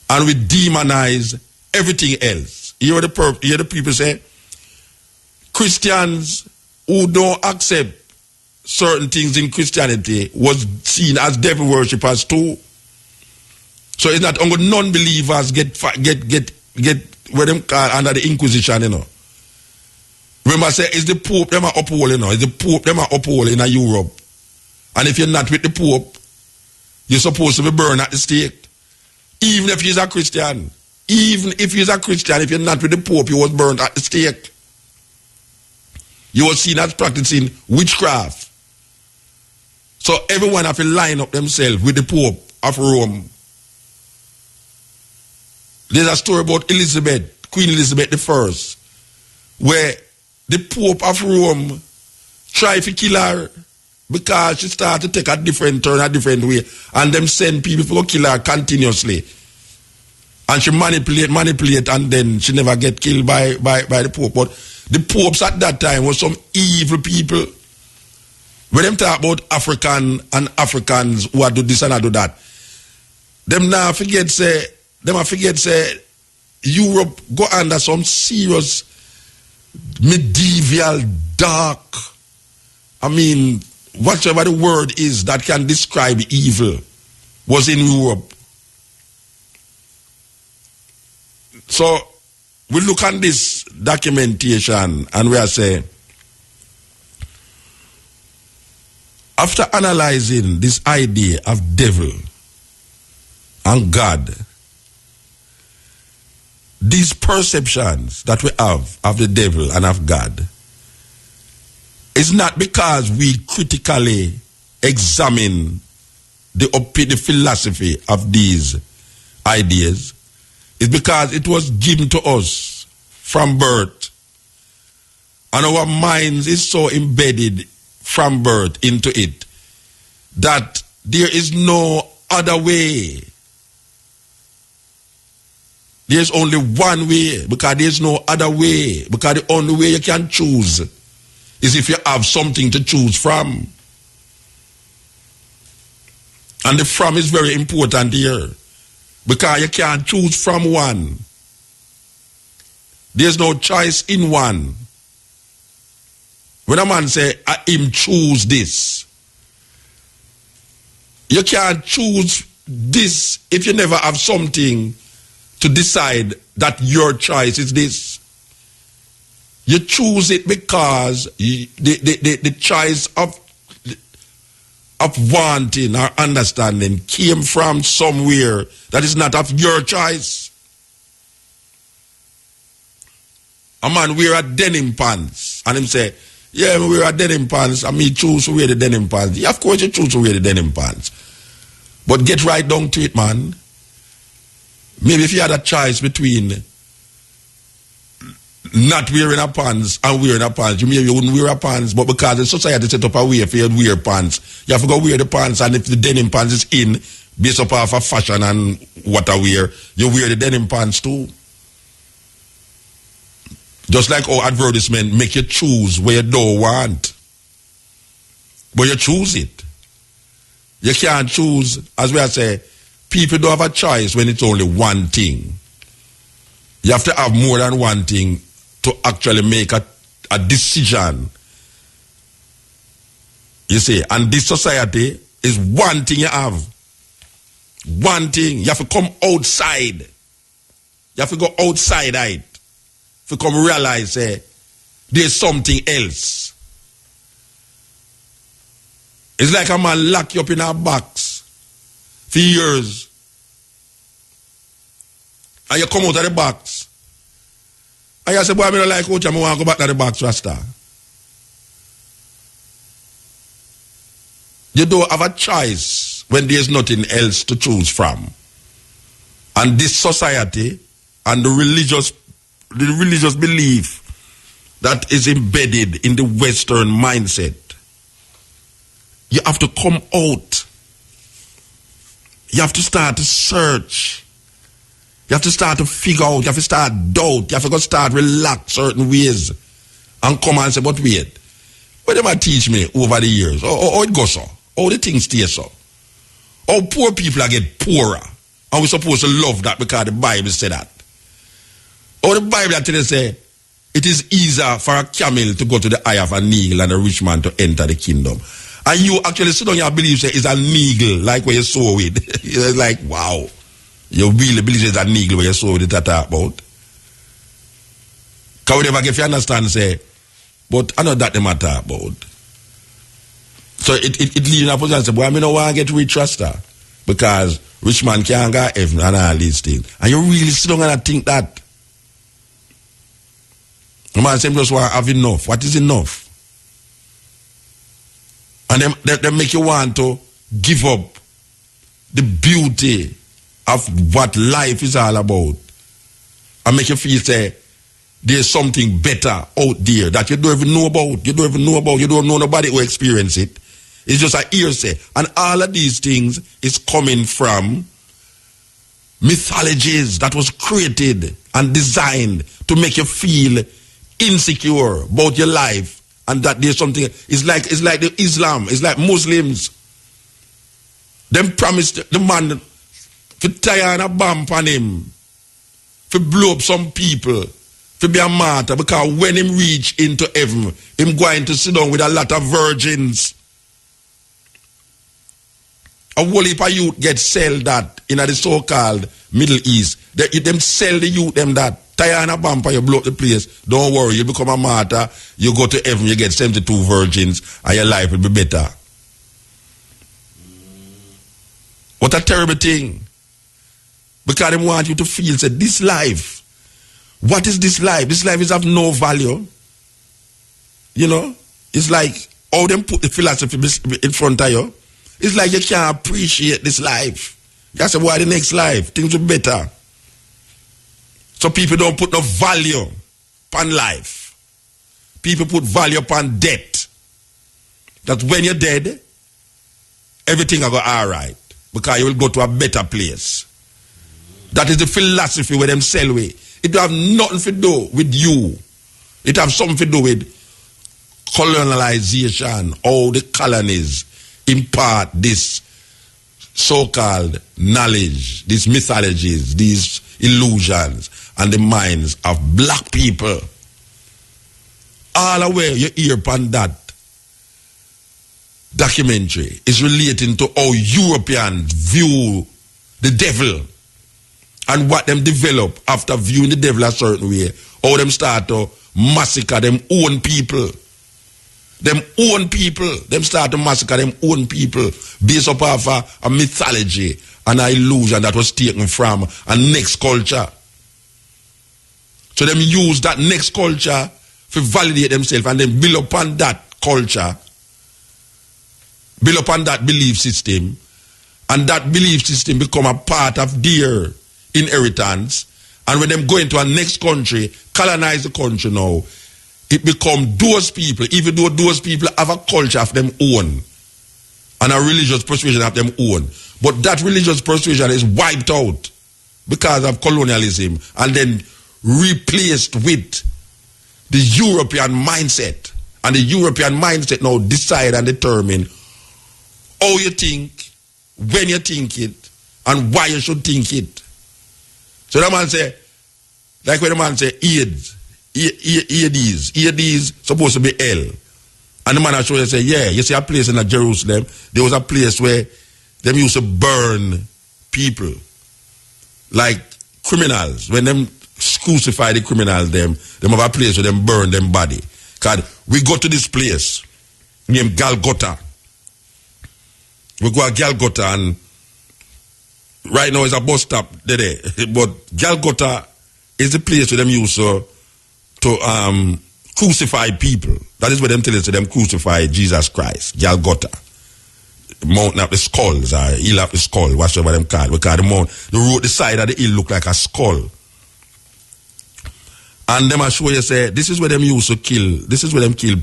and we demonize everything else. You hear the people say, Christians who don't accept certain things in Christianity was seen as devil worshippers too. So it's not only non-believers get what them call under the Inquisition, you know. Remember, I say it's the Pope them are uphold, you know. It's the Pope them are uphold in Europe. And if you're not with the Pope, you're supposed to be burned at the stake. Even if he's a Christian. Even if he's a Christian, if you're not with the Pope, you was burned at the stake. You were seen as practicing witchcraft. So everyone have to line up themselves with the Pope of Rome. There's a story about Elizabeth, Queen Elizabeth I, where the Pope of Rome tried to kill her because she started to take a different turn, a different way, and them send people to kill her continuously. And she manipulate, and then she never get killed by the Pope. But the popes at that time were some evil people. When them talk about Africans who are do this and do that, them now forget say Europe go under some serious medieval dark, I mean, whatever the word is that can describe evil was in Europe. So we look at this documentation and we are saying, after analyzing this idea of devil and God, these perceptions that we have of the devil and of God, it's not because we critically examine the philosophy of these ideas. It's because it was given to us from birth. And our minds is so embedded from birth into it that there is no other way. There's only one way, because there's no other way. Because the only way you can choose is if you have something to choose from. And the from is very important here, because you can't choose from one. There's no choice in one. When a man say, him choose this, you can't choose this if you never have something to decide that your choice is this. You choose it because the choice of wanting or understanding came from somewhere that is not of your choice. A man wear a denim pants and him say, yeah, I wear a denim pants and me choose to wear the denim pants. Yeah, of course you choose to wear the denim pants. But get right down to it, man. Maybe if you had a choice between not wearing a pants and wearing a pants, you wouldn't wear a pants, but because the society set up a way for you to wear pants, you have to go wear the pants, and if the denim pants is in, based upon a fashion and what I wear, you wear the denim pants too. Just like our advertisement make you choose where you don't want. But you choose it. You can't choose, as we say, people don't have a choice when it's only one thing. You have to have more than one thing to actually make a decision. You see, and this society is one thing you have. One thing. You have to come outside. You have to go outside it. To come realize, there's something else. It's like a man lock you up in a box for years. And you come out of the box. And you say, boy, I don't like coach, I want to go back to the box, Rasta. You don't have a choice when there's nothing else to choose from. And this society and the religious belief that is embedded in the Western mindset, you have to come out. You have to start to search. You have to start to figure out. You have to start doubt. You have to start relax certain ways and come and say, but wait, what them I teach me over the years? How it goes so? How the things stay so? How poor people are get poorer? And we're supposed to love that because the Bible said that. Or the Bible actually say, it is easier for a camel to go to the eye of an eagle and a rich man to enter the kingdom. And you actually sit on your belief say it's an eagle, like where you saw with. It's like, wow. You really believe it's an eagle where you saw with it that about. Because whatever, if you understand, say, but I know that they matter about. So it leaves in a position say, boy, I don't want to get rich, Rasta. Because rich man can't go heaven and all these things. And you really sit down and think that. The man say, just want to have enough. What is enough? And they make you want to give up the beauty of what life is all about. And make you feel, say, there's something better out there that you don't even know about. You don't even know about. You don't know nobody who experience it. It's just a hearsay. And all of these things is coming from mythologies that was created and designed to make you feel insecure about your life. And that there's something, it's like the Islam, it's like Muslims. Them promised the man to tie on a bomb on him, to blow up some people, to be a martyr, because when him reach into heaven, him going to sit down with a lot of virgins. A whole heap of youth get sell that in the so-called Middle East. Them sell the youth them that. Tie on a bumper, you blow up the place. Don't worry, you become a martyr. You go to heaven, you get 72 virgins, and your life will be better. What a terrible thing. Because they want you to feel, say, this life, what is this life? This life is of no value. You know? It's like, how them put the philosophy in front of you. It's like you can't appreciate this life. You say, why the next life? Things will be better. So people don't put no value upon life. People put value upon death. That when you're dead, everything will go all right. Because you will go to a better place. That is the philosophy where them sell away. It don't have nothing to do with you. It have something to do with colonization. How the colonies impart this so-called knowledge, these mythologies, these illusions, and the minds of black people. All the way you hear upon that documentary is relating to how Europeans view the devil and what them develop after viewing the devil a certain way. How them start to massacre them own people. Them own people. Them start to massacre them own people based upon a mythology and an illusion that was taken from a next culture. So them use that next culture to validate themselves and then build upon that culture, build upon that belief system, and that belief system become a part of their inheritance. And when them go into a next country, colonize the country now, it become those people, even though those people have a culture of them own and a religious persuasion of them own. But that religious persuasion is wiped out because of colonialism and then replaced with the European mindset. And the European mindset now decide and determine how you think, when you think it, and why you should think it. So the man say, like when the man say AIDS supposed to be hell. And the man show you say, yeah, you see a place in Jerusalem, there was a place where them used to burn people like criminals. When them crucify the criminals, them have a place where them burn them body. God, we go to this place named Golgotha. We go to Golgotha, and right now it's a bus stop there. But Golgotha is the place where them used to crucify people. That is where them tell us them crucify Jesus Christ. Golgotha. Mountain of the skulls, or hill of the skull, whatever them call. Because the side of the hill look like a skull. And them I show you say, this is where them used to kill, this is where them kill,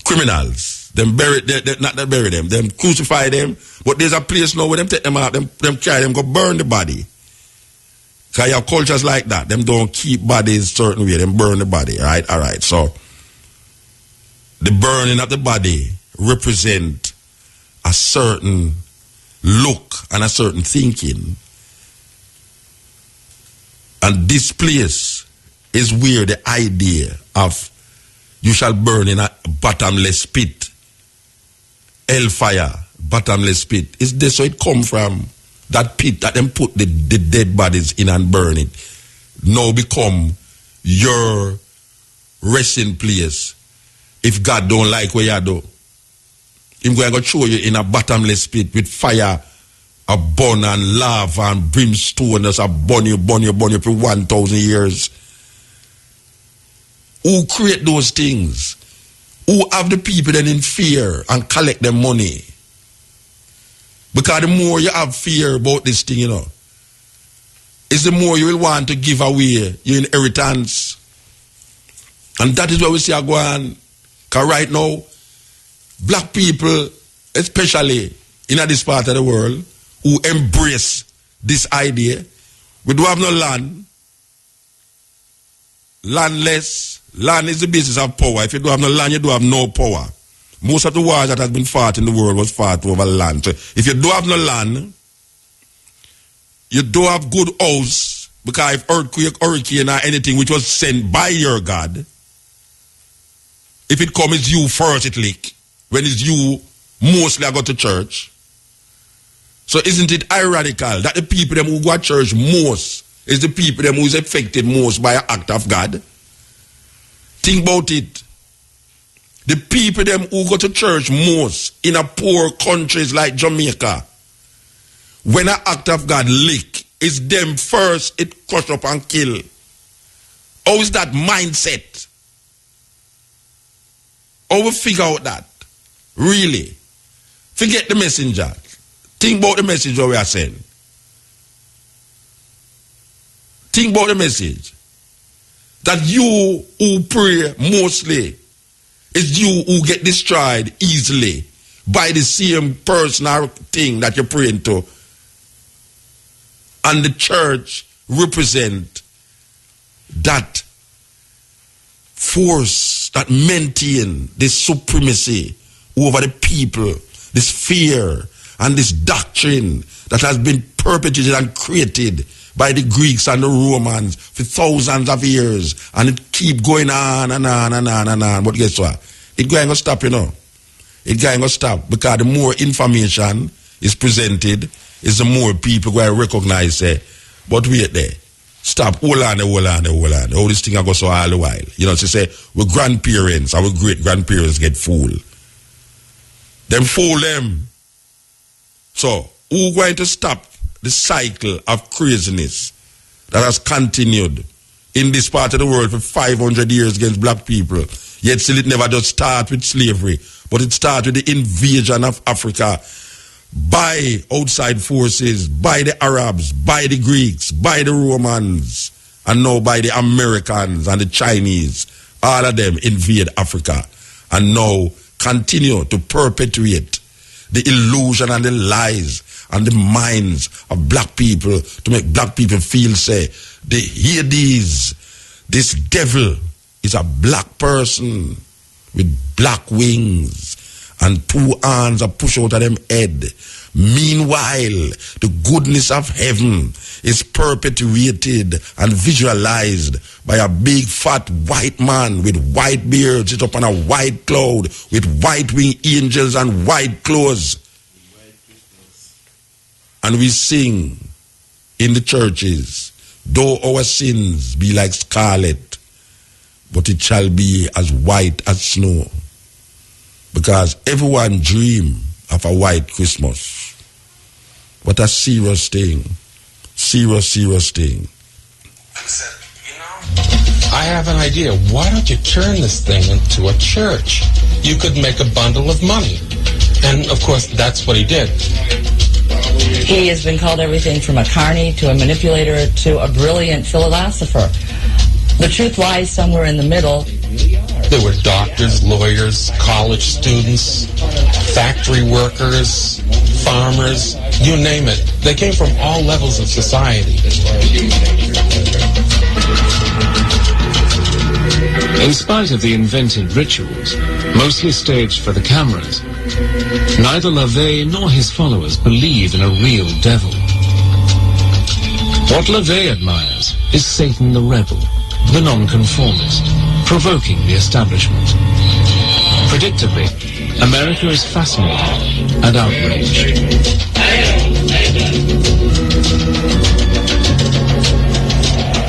criminals. Them bury, not that bury them, them crucify them. But there's a place now where them take them out, them carry them, go burn the body. Because your cultures like that. Them don't keep bodies certain way, them burn the body, right? Alright, so the burning of the body represent a certain look and a certain thinking. And this place is where the idea of you shall burn in a bottomless pit, hellfire, bottomless pit, is this so it come from that pit that them put the dead bodies in and burn it, now become your resting place. If God don't like what you do, He's going to show you in a bottomless pit with fire, a burn and lava and brimstone that's a burn you for 1,000 years. Who create those things? Who have the people then in fear and collect their money? Because the more you have fear about this thing, is the more you will want to give away your inheritance. And that is where we see a go on. Because right now, black people, especially in this part of the world, who embrace this idea, we don't have no land. Landless. Land is the basis of power. If you don't have no land, you don't have no power. Most of the wars that has been fought in the world was fought over land. So if you don't have no land, you don't have good house, because if earthquake, hurricane, or anything which was sent by your God, if it comes you first, it leak. When it's you, mostly I go to church. So isn't it ironical that the people them who go to church most is the people them who is affected most by an act of God? Think about it. The people them who go to church most in a poor countries like Jamaica, when an act of God leak, it's them first it crush up and kill. How is that mindset? How we figure out that? Really? Forget the messenger. Think about the message that we are saying. Think about the message. That you who pray mostly is you who get destroyed easily by the same personal thing that you're praying to. And the church represent that force that maintain this supremacy over the people, this fear and this doctrine that has been perpetrated and created by the Greeks and the Romans for thousands of years, and it keep going on and on and on and on. But guess what? It going to stop, It going to stop, because the more information is presented, is the more people going to recognize, but wait there. Stop, hold on. All this thing I go so all the while. So say, our grandparents, our great-grandparents get fooled. Them fool them. So, who going to stop the cycle of craziness that has continued in this part of the world for 500 years against black people? Yet still it never just start with slavery, but it started with the invasion of Africa by outside forces, by the Arabs, by the Greeks, by the Romans, and now by the Americans and the Chinese. All of them invade Africa and now continue to perpetuate the illusion and the lies and the minds of black people to make black people feel, they hear this devil is a black person with black wings and two hands are pushed out of them head. Meanwhile, the goodness of heaven is perpetuated and visualized by a big fat white man with white beard, sit up on a white cloud with white winged angels and white clothes. And we sing in the churches, though our sins be like scarlet, but it shall be as white as snow. Because everyone dream of a white Christmas. What a serious thing. Serious thing. I have an idea. Why don't you turn this thing into a church? You could make a bundle of money. And, of course, that's what he did. He has been called everything from a carny to a manipulator to a brilliant philosopher. The truth lies somewhere in the middle. There were doctors, lawyers, college students, factory workers, farmers, you name it. They came from all levels of society. In spite of the invented rituals, mostly staged for the cameras, neither LaVey nor his followers believe in a real devil. What LaVey admires is Satan the rebel, the nonconformist, provoking the establishment. Predictably, America is fascinated and outraged.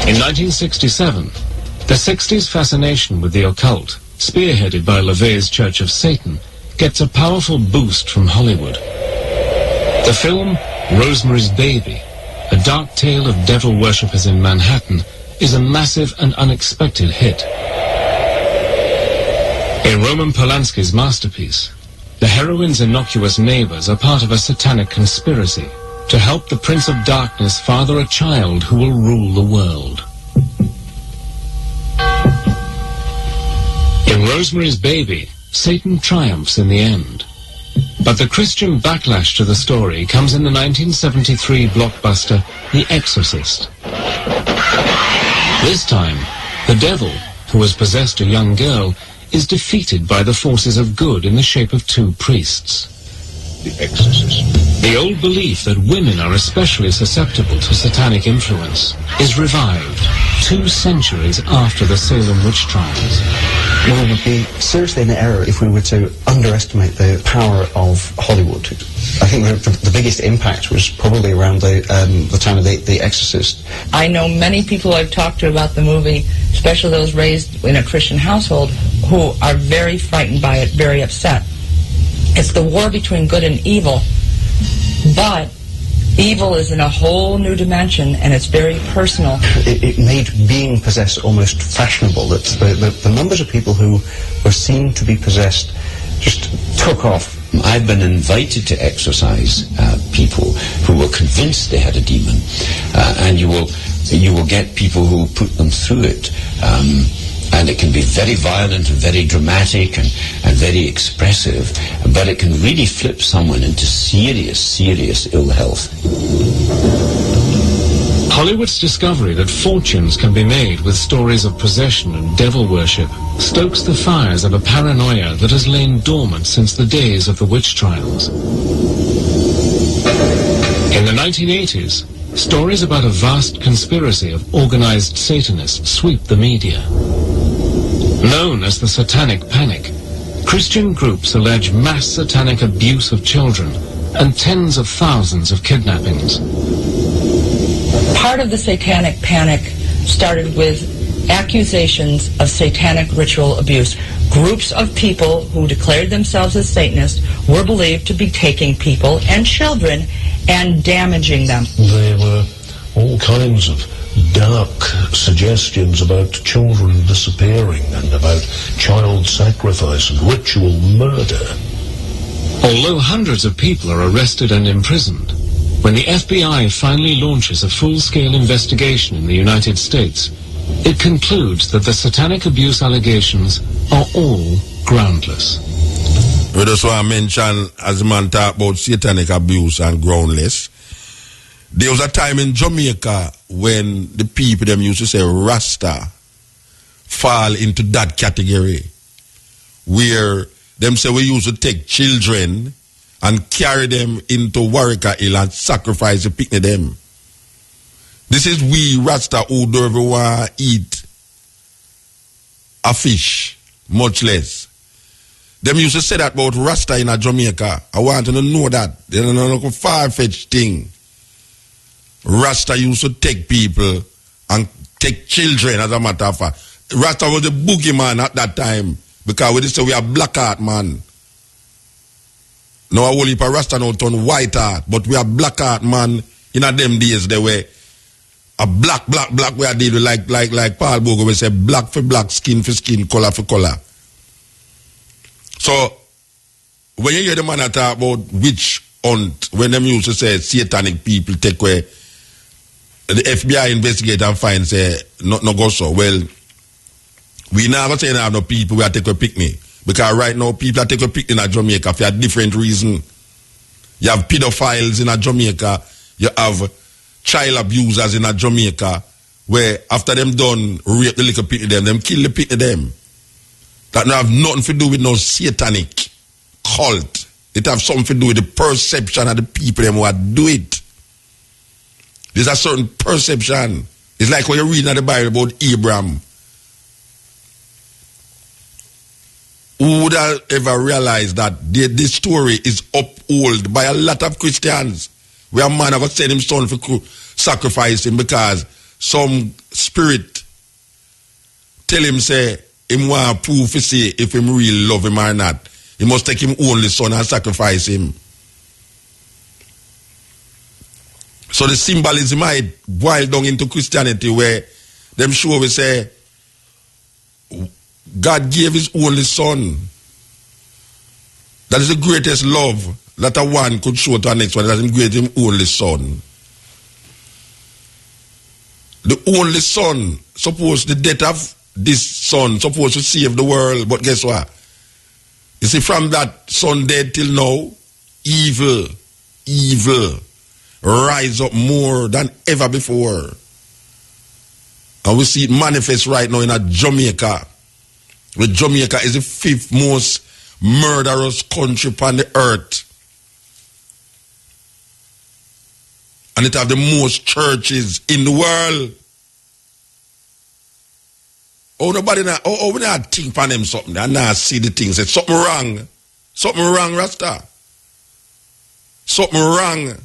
In 1967, the 60s fascination with the occult, spearheaded by LaVey's Church of Satan, gets a powerful boost from Hollywood. The film Rosemary's Baby, a dark tale of devil worshippers in Manhattan, is a massive and unexpected hit. In Roman Polanski's masterpiece, the heroine's innocuous neighbors are part of a satanic conspiracy to help the Prince of Darkness father a child who will rule the world. In Rosemary's Baby, Satan triumphs in the end. But the Christian backlash to the story comes in the 1973 blockbuster The Exorcist. This time, the devil, who has possessed a young girl, is defeated by the forces of good in the shape of two priests. The Exorcist. The old belief that women are especially susceptible to satanic influence is revived 2 centuries after the Salem witch trials. We would be seriously in error if we were to underestimate the power of Hollywood. I think the biggest impact was probably around the time of The Exorcist. I know many people I've talked to about the movie, especially those raised in a Christian household, who are very frightened by it, very upset. It's the war between good and evil, but evil is in a whole new dimension, and it's very personal. It made being possessed almost fashionable. That the numbers of people who were seen to be possessed just took off. I've been invited to exorcise people who were convinced they had a demon, and you will get people who put them through it. And it can be very violent and very dramatic and very expressive, but it can really flip someone into serious ill health. Hollywood's discovery that fortunes can be made with stories of possession and devil worship stokes the fires of a paranoia that has lain dormant since the days of the witch trials. In the 1980s, stories about a vast conspiracy of organized Satanists sweep the media. Known as the Satanic Panic, Christian groups allege mass satanic abuse of children and tens of thousands of kidnappings. Part of the Satanic Panic started with accusations of satanic ritual abuse. Groups of people who declared themselves as Satanists were believed to be taking people and children and damaging them. There were all kinds of dark suggestions about children disappearing and about child sacrifice and ritual murder. Although hundreds of people are arrested and imprisoned, when the FBI finally launches a full-scale investigation in the United States, it concludes that the satanic abuse allegations are all groundless. We just want to mention, as the man talk about satanic abuse and groundless, there was a time in Jamaica when the people them used to say Rasta fall into that category, where them say we used to take children and carry them into Warwick Hill and sacrifice the picnic them. This is we Rasta who don't ever want to eat a fish, much less. Them used to say that about Rasta in Jamaica. I want you to know that. They don't know a far-fetched thing. Rasta used to take people and take children, as a matter of fact, Rasta was the boogeyman at that time. Because we just say we are black art, man. Now a whole heap of Rasta now turn white art. But we are black art, man. In a them days, they were a black we are dealing with like Paul Bogo, we say black for black, skin for skin, color for color. So, when you hear the man talk about witch hunt, when them used to say satanic people take away, the FBI investigate and find, say, no go so. Well, we never say have no people who are take a picnic. Because right now, people are take a picnic in Jamaica for a different reason. You have pedophiles in Jamaica. You have child abusers in Jamaica. Where after them done rape the little picnic them kill the picnic them. That don't have nothing to do with no satanic cult. It have something to do with the perception of the people them who do it. There's a certain perception. It's like when you're reading the Bible about Abraham. Who would have ever realized that this story is upheld by a lot of Christians? Where a man have sent him son for sacrifice him because some spirit tell him say him want to prove to see if him really love him or not. He must take him only son and sacrifice him. So the symbolism might boil down into Christianity where them sure we say God gave his only son. That is the greatest love that a one could show to a next one. That he gave him only son. The only son, suppose the death of this son supposed to save the world, but guess what? You see, from that son dead till now, evil rise up more than ever before. And we see it manifest right now in a Jamaica. Where Jamaica is the 5th most murderous country on the earth. And it have the most churches in the world. Oh, nobody now, we not think for them something. I now see the things. It's something wrong. Something wrong, Rasta. Something wrong.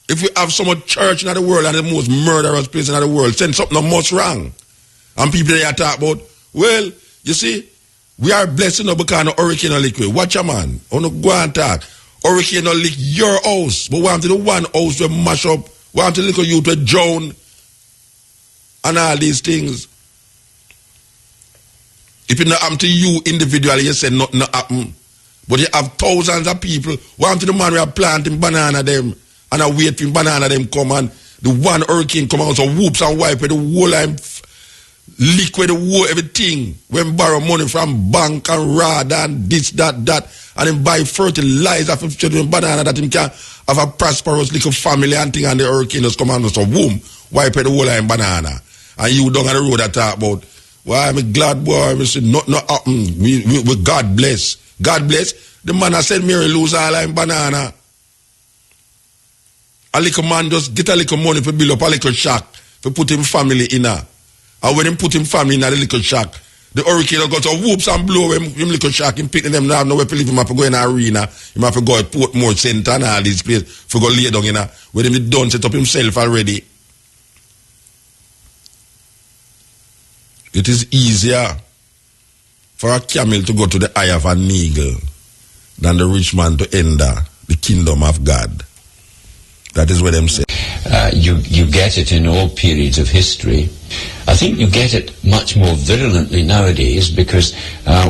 If we have so much church in the world and the most murderous place in the world, then something must wrong. And people they talk about, well, you see, we are blessed because of hurricane or liquid. Watch a man. I want to go and talk. Hurricane or lick your house. But want to the one house to mash up. Want to look at you to drown. And all these things. If it not happen to you individually, you say nothing not happen. But you have thousands of people. Want to the man who are planting banana them. And I wait for banana them come and the one hurricane come out so whoops and wipe the whole line liquid the whole everything. When borrow money from bank and rad and this, that, and then buy fertilizer for children banana that him can have a prosperous little family and thing and the hurricane just come and so boom, wipe the whole line banana. And you down on the road that talk about, well, I'm a glad boy, I say not happen. We God bless. God bless. The man I said Mary lose all line banana. A little man just get a little money for build up a little shack for put him family in her. And when him put him family in a little shack, the hurricane got to whoops and blow him little shack. Him picking them now, nowhere to live. Him have to go in an arena. Him have to go at Portmore Center and all these places for go lay down in a where him done set up himself already. It is easier for a camel to go to the eye of an eagle than the rich man to enter the kingdom of God. That is what I'm saying. You get it in all periods of history. I think you get it much more virulently nowadays because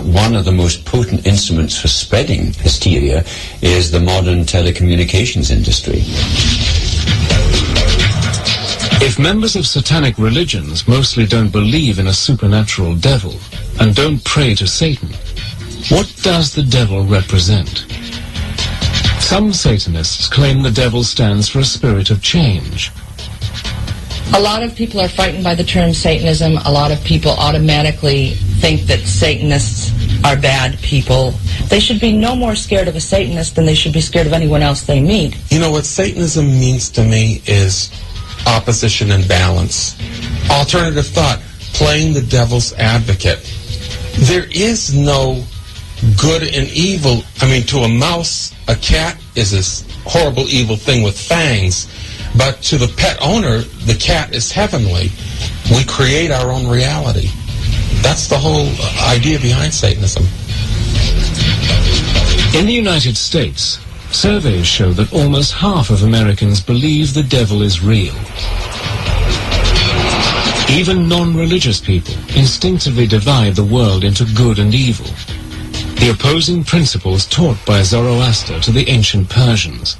one of the most potent instruments for spreading hysteria is the modern telecommunications industry. If members of satanic religions mostly don't believe in a supernatural devil and don't pray to Satan, what does the devil represent? Some Satanists claim the devil stands for a spirit of change. A lot of people are frightened by the term Satanism. A lot of people automatically think that Satanists are bad people. They should be no more scared of a Satanist than they should be scared of anyone else they meet. You know, what Satanism means to me is opposition and balance. Alternative thought, playing the devil's advocate. There is no good and evil. I mean, to a mouse, a cat is this horrible, evil thing with fangs. But to the pet owner, the cat is heavenly. We create our own reality. That's the whole idea behind Satanism. In the United States, surveys show that almost half of Americans believe the devil is real. Even non-religious people instinctively divide the world into good and evil, the opposing principles taught by Zoroaster to the ancient Persians.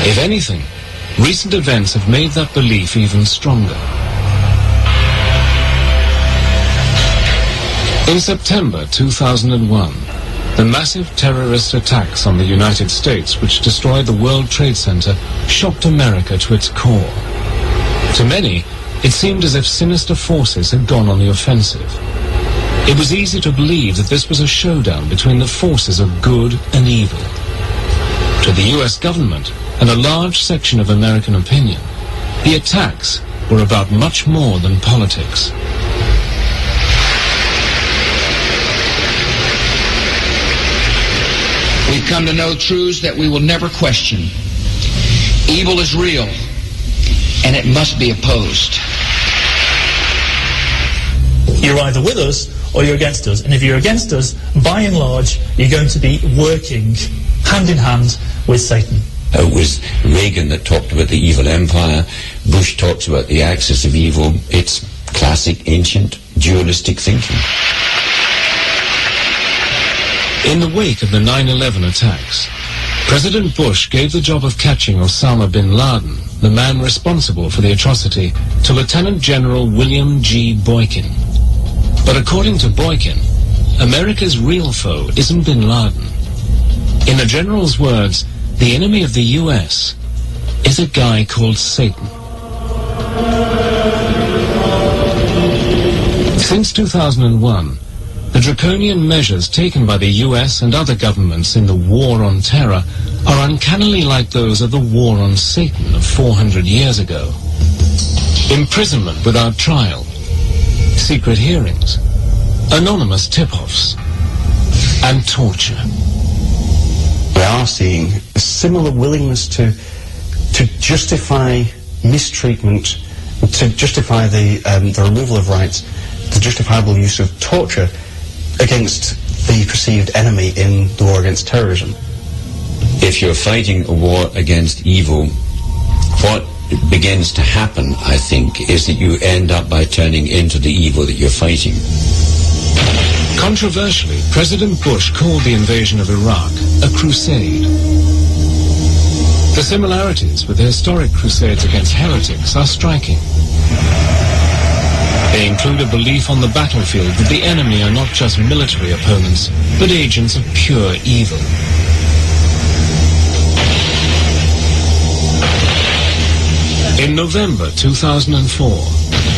If anything, recent events have made that belief even stronger. In September 2001, the massive terrorist attacks on the United States, which destroyed the World Trade Center, shocked America to its core. To many, it seemed as if sinister forces had gone on the offensive. It was easy to believe that this was a showdown between the forces of good and evil. To the US government and a large section of American opinion, the attacks were about much more than politics. We've come to know truths that we will never question. Evil is real, and it must be opposed. You're either with us or you're against us. And if you're against us, by and large, you're going to be working hand in hand with Satan. It was Reagan that talked about the evil empire. Bush talks about the axis of evil. It's classic, ancient, dualistic thinking. In the wake of the 9/11 attacks, President Bush gave the job of catching Osama bin Laden, the man responsible for the atrocity, to Lieutenant General William G. Boykin. But according to Boykin, America's real foe isn't bin Laden. In the general's words, the enemy of the US is a guy called Satan. Since 2001, the draconian measures taken by the US and other governments in the war on terror are uncannily like those of the war on Satan of 400 years ago. Imprisonment without trial, secret hearings, anonymous tip-offs, and torture. We are seeing a similar willingness to justify mistreatment, to justify the removal of rights, the justifiable use of torture against the perceived enemy in the war against terrorism. If you're fighting a war against evil, what begins to happen, I think, is that you end up by turning into the evil that you're fighting. Controversially, President Bush called the invasion of Iraq a crusade. The similarities with the historic crusades against heretics are striking. They include a belief on the battlefield that the enemy are not just military opponents, but agents of pure evil. In November 2004,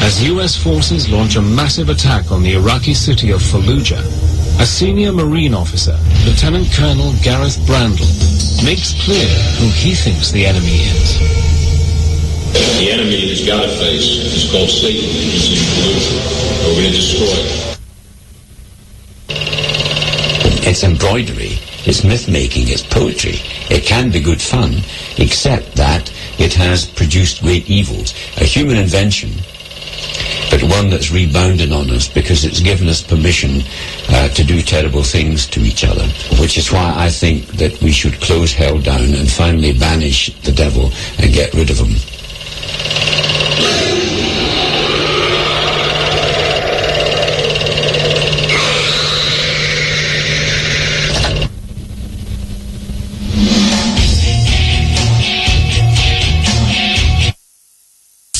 as US forces launch a massive attack on the Iraqi city of Fallujah, a senior Marine officer, Lieutenant Colonel Gareth Brandle, makes clear who he thinks the enemy is. The enemy has got a face. It's called Satan. He's in Fallujah. We're going to destroy it. It's embroidery, it's myth-making, it's poetry. It can be good fun, except that it has produced great evils. A human invention, but one that's rebounded on us because it's given us permission to do terrible things to each other, which is why I think that we should close hell down and finally banish the devil and get rid of him.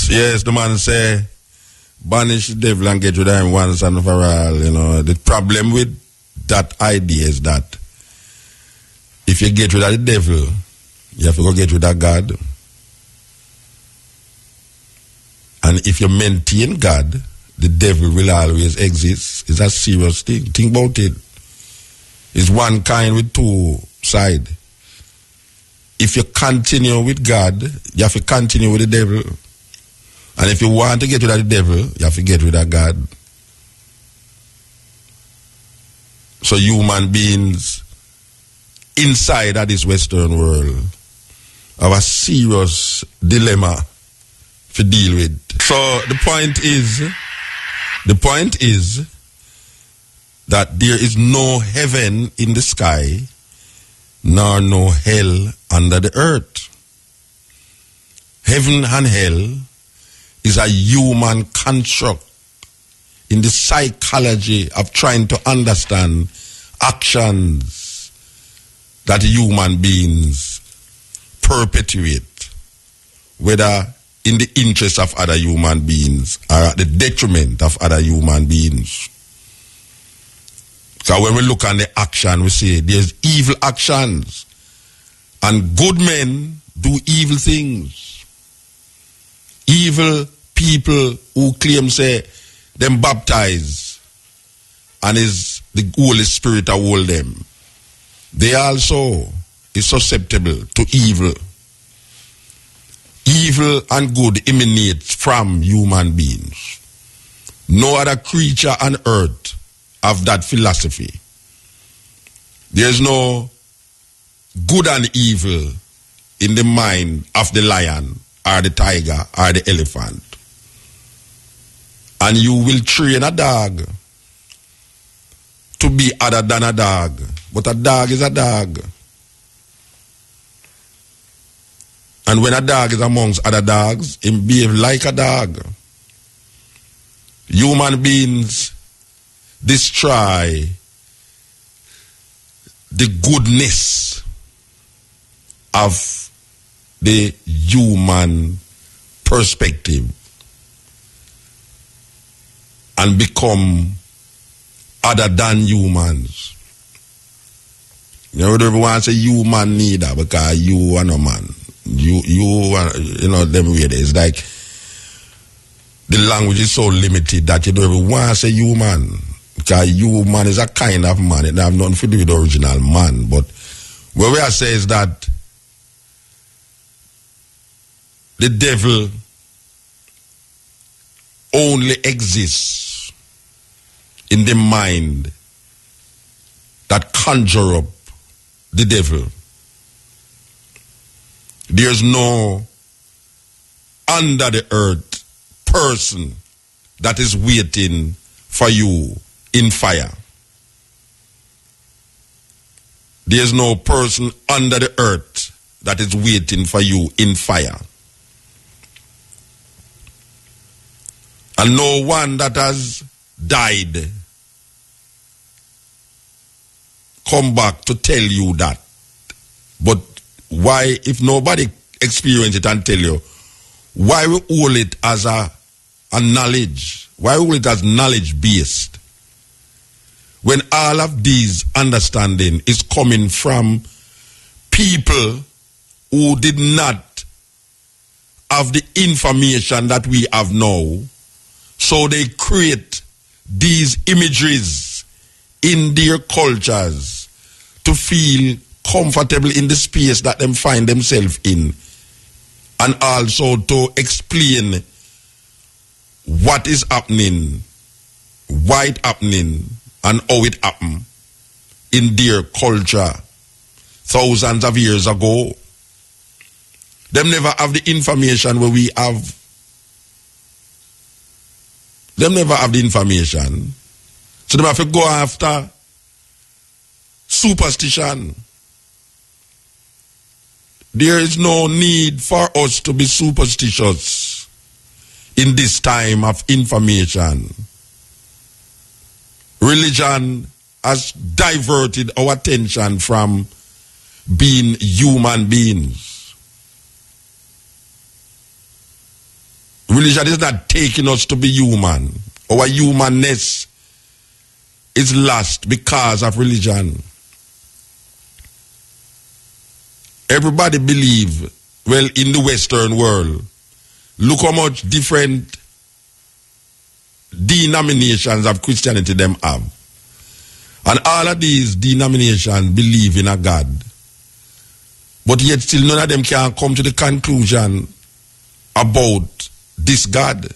Yes, the man say, banish the devil and get rid of him once and for all. You know, the problem with that idea is that if you get rid of the devil, you have to go get rid of God. And if you maintain God, the devil will always exist. It's a serious thing. Think about it. It's one kind with two sides. If you continue with God, you have to continue with the devil. And if you want to get rid of the devil, you have to get rid of God. So human beings inside of this Western world have a serious dilemma to deal with. So the point is that there is no heaven in the sky, nor no hell under the earth. Heaven and hell is a human construct in the psychology of trying to understand actions that human beings perpetuate, whether in the interest of other human beings or at the detriment of other human beings. So when we look at the action, we say there's evil actions, and good men do evil things. Evil people who claim say them baptize and is the Holy Spirit that hold them, they also is susceptible to evil. Evil and good emanates from human beings. No other creature on earth have that philosophy. There's no good and evil in the mind of the lion or the tiger or the elephant. And you will train a dog to be other than a dog. But a dog is a dog. And when a dog is amongst other dogs, he behave like a dog. Human beings destroy the goodness of the human perspective and become other than humans. You know, everyone say human neither because you are no man. You know, them way there. It's like the language is so limited that you don't even want to say human. Because human is a kind of man. It have nothing to do with the original man. But what we are saying is that the devil only exists in the mind that conjure up the devil. There's no under the earth person that is waiting for you in fire. There's no person under the earth that is waiting for you in fire. And no one that has died come back to tell you that. But why, if nobody experience it and tell you, why we hold it as a knowledge? Why we hold it as knowledge based? When all of these understanding is coming from people who did not have the information that we have now, so they create these imageries in their cultures to feel comfortable in the space that them find themselves in, and also to explain what is happening, why it happening, and how it happened in their culture thousands of years ago. Them never have the information where we have. Them never have the information. So they have to go after superstition. There is no need for us to be superstitious in this time of information. Religion has diverted our attention from being human beings. Religion is not taking us to be human. Our humanness is lost because of religion. Everybody believe, well, in the Western world, look how much different denominations of Christianity them have. And all of these denominations believe in a God. But yet still none of them can come to the conclusion about this God.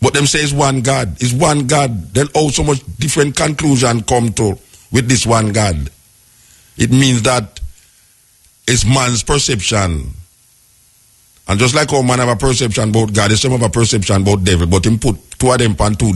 But them say it's one God. It's one God. Then also much different conclusion come to with this one God. It means that it's man's perception And just like how man have a perception about God, the same have a perception about devil, but him put two of them on two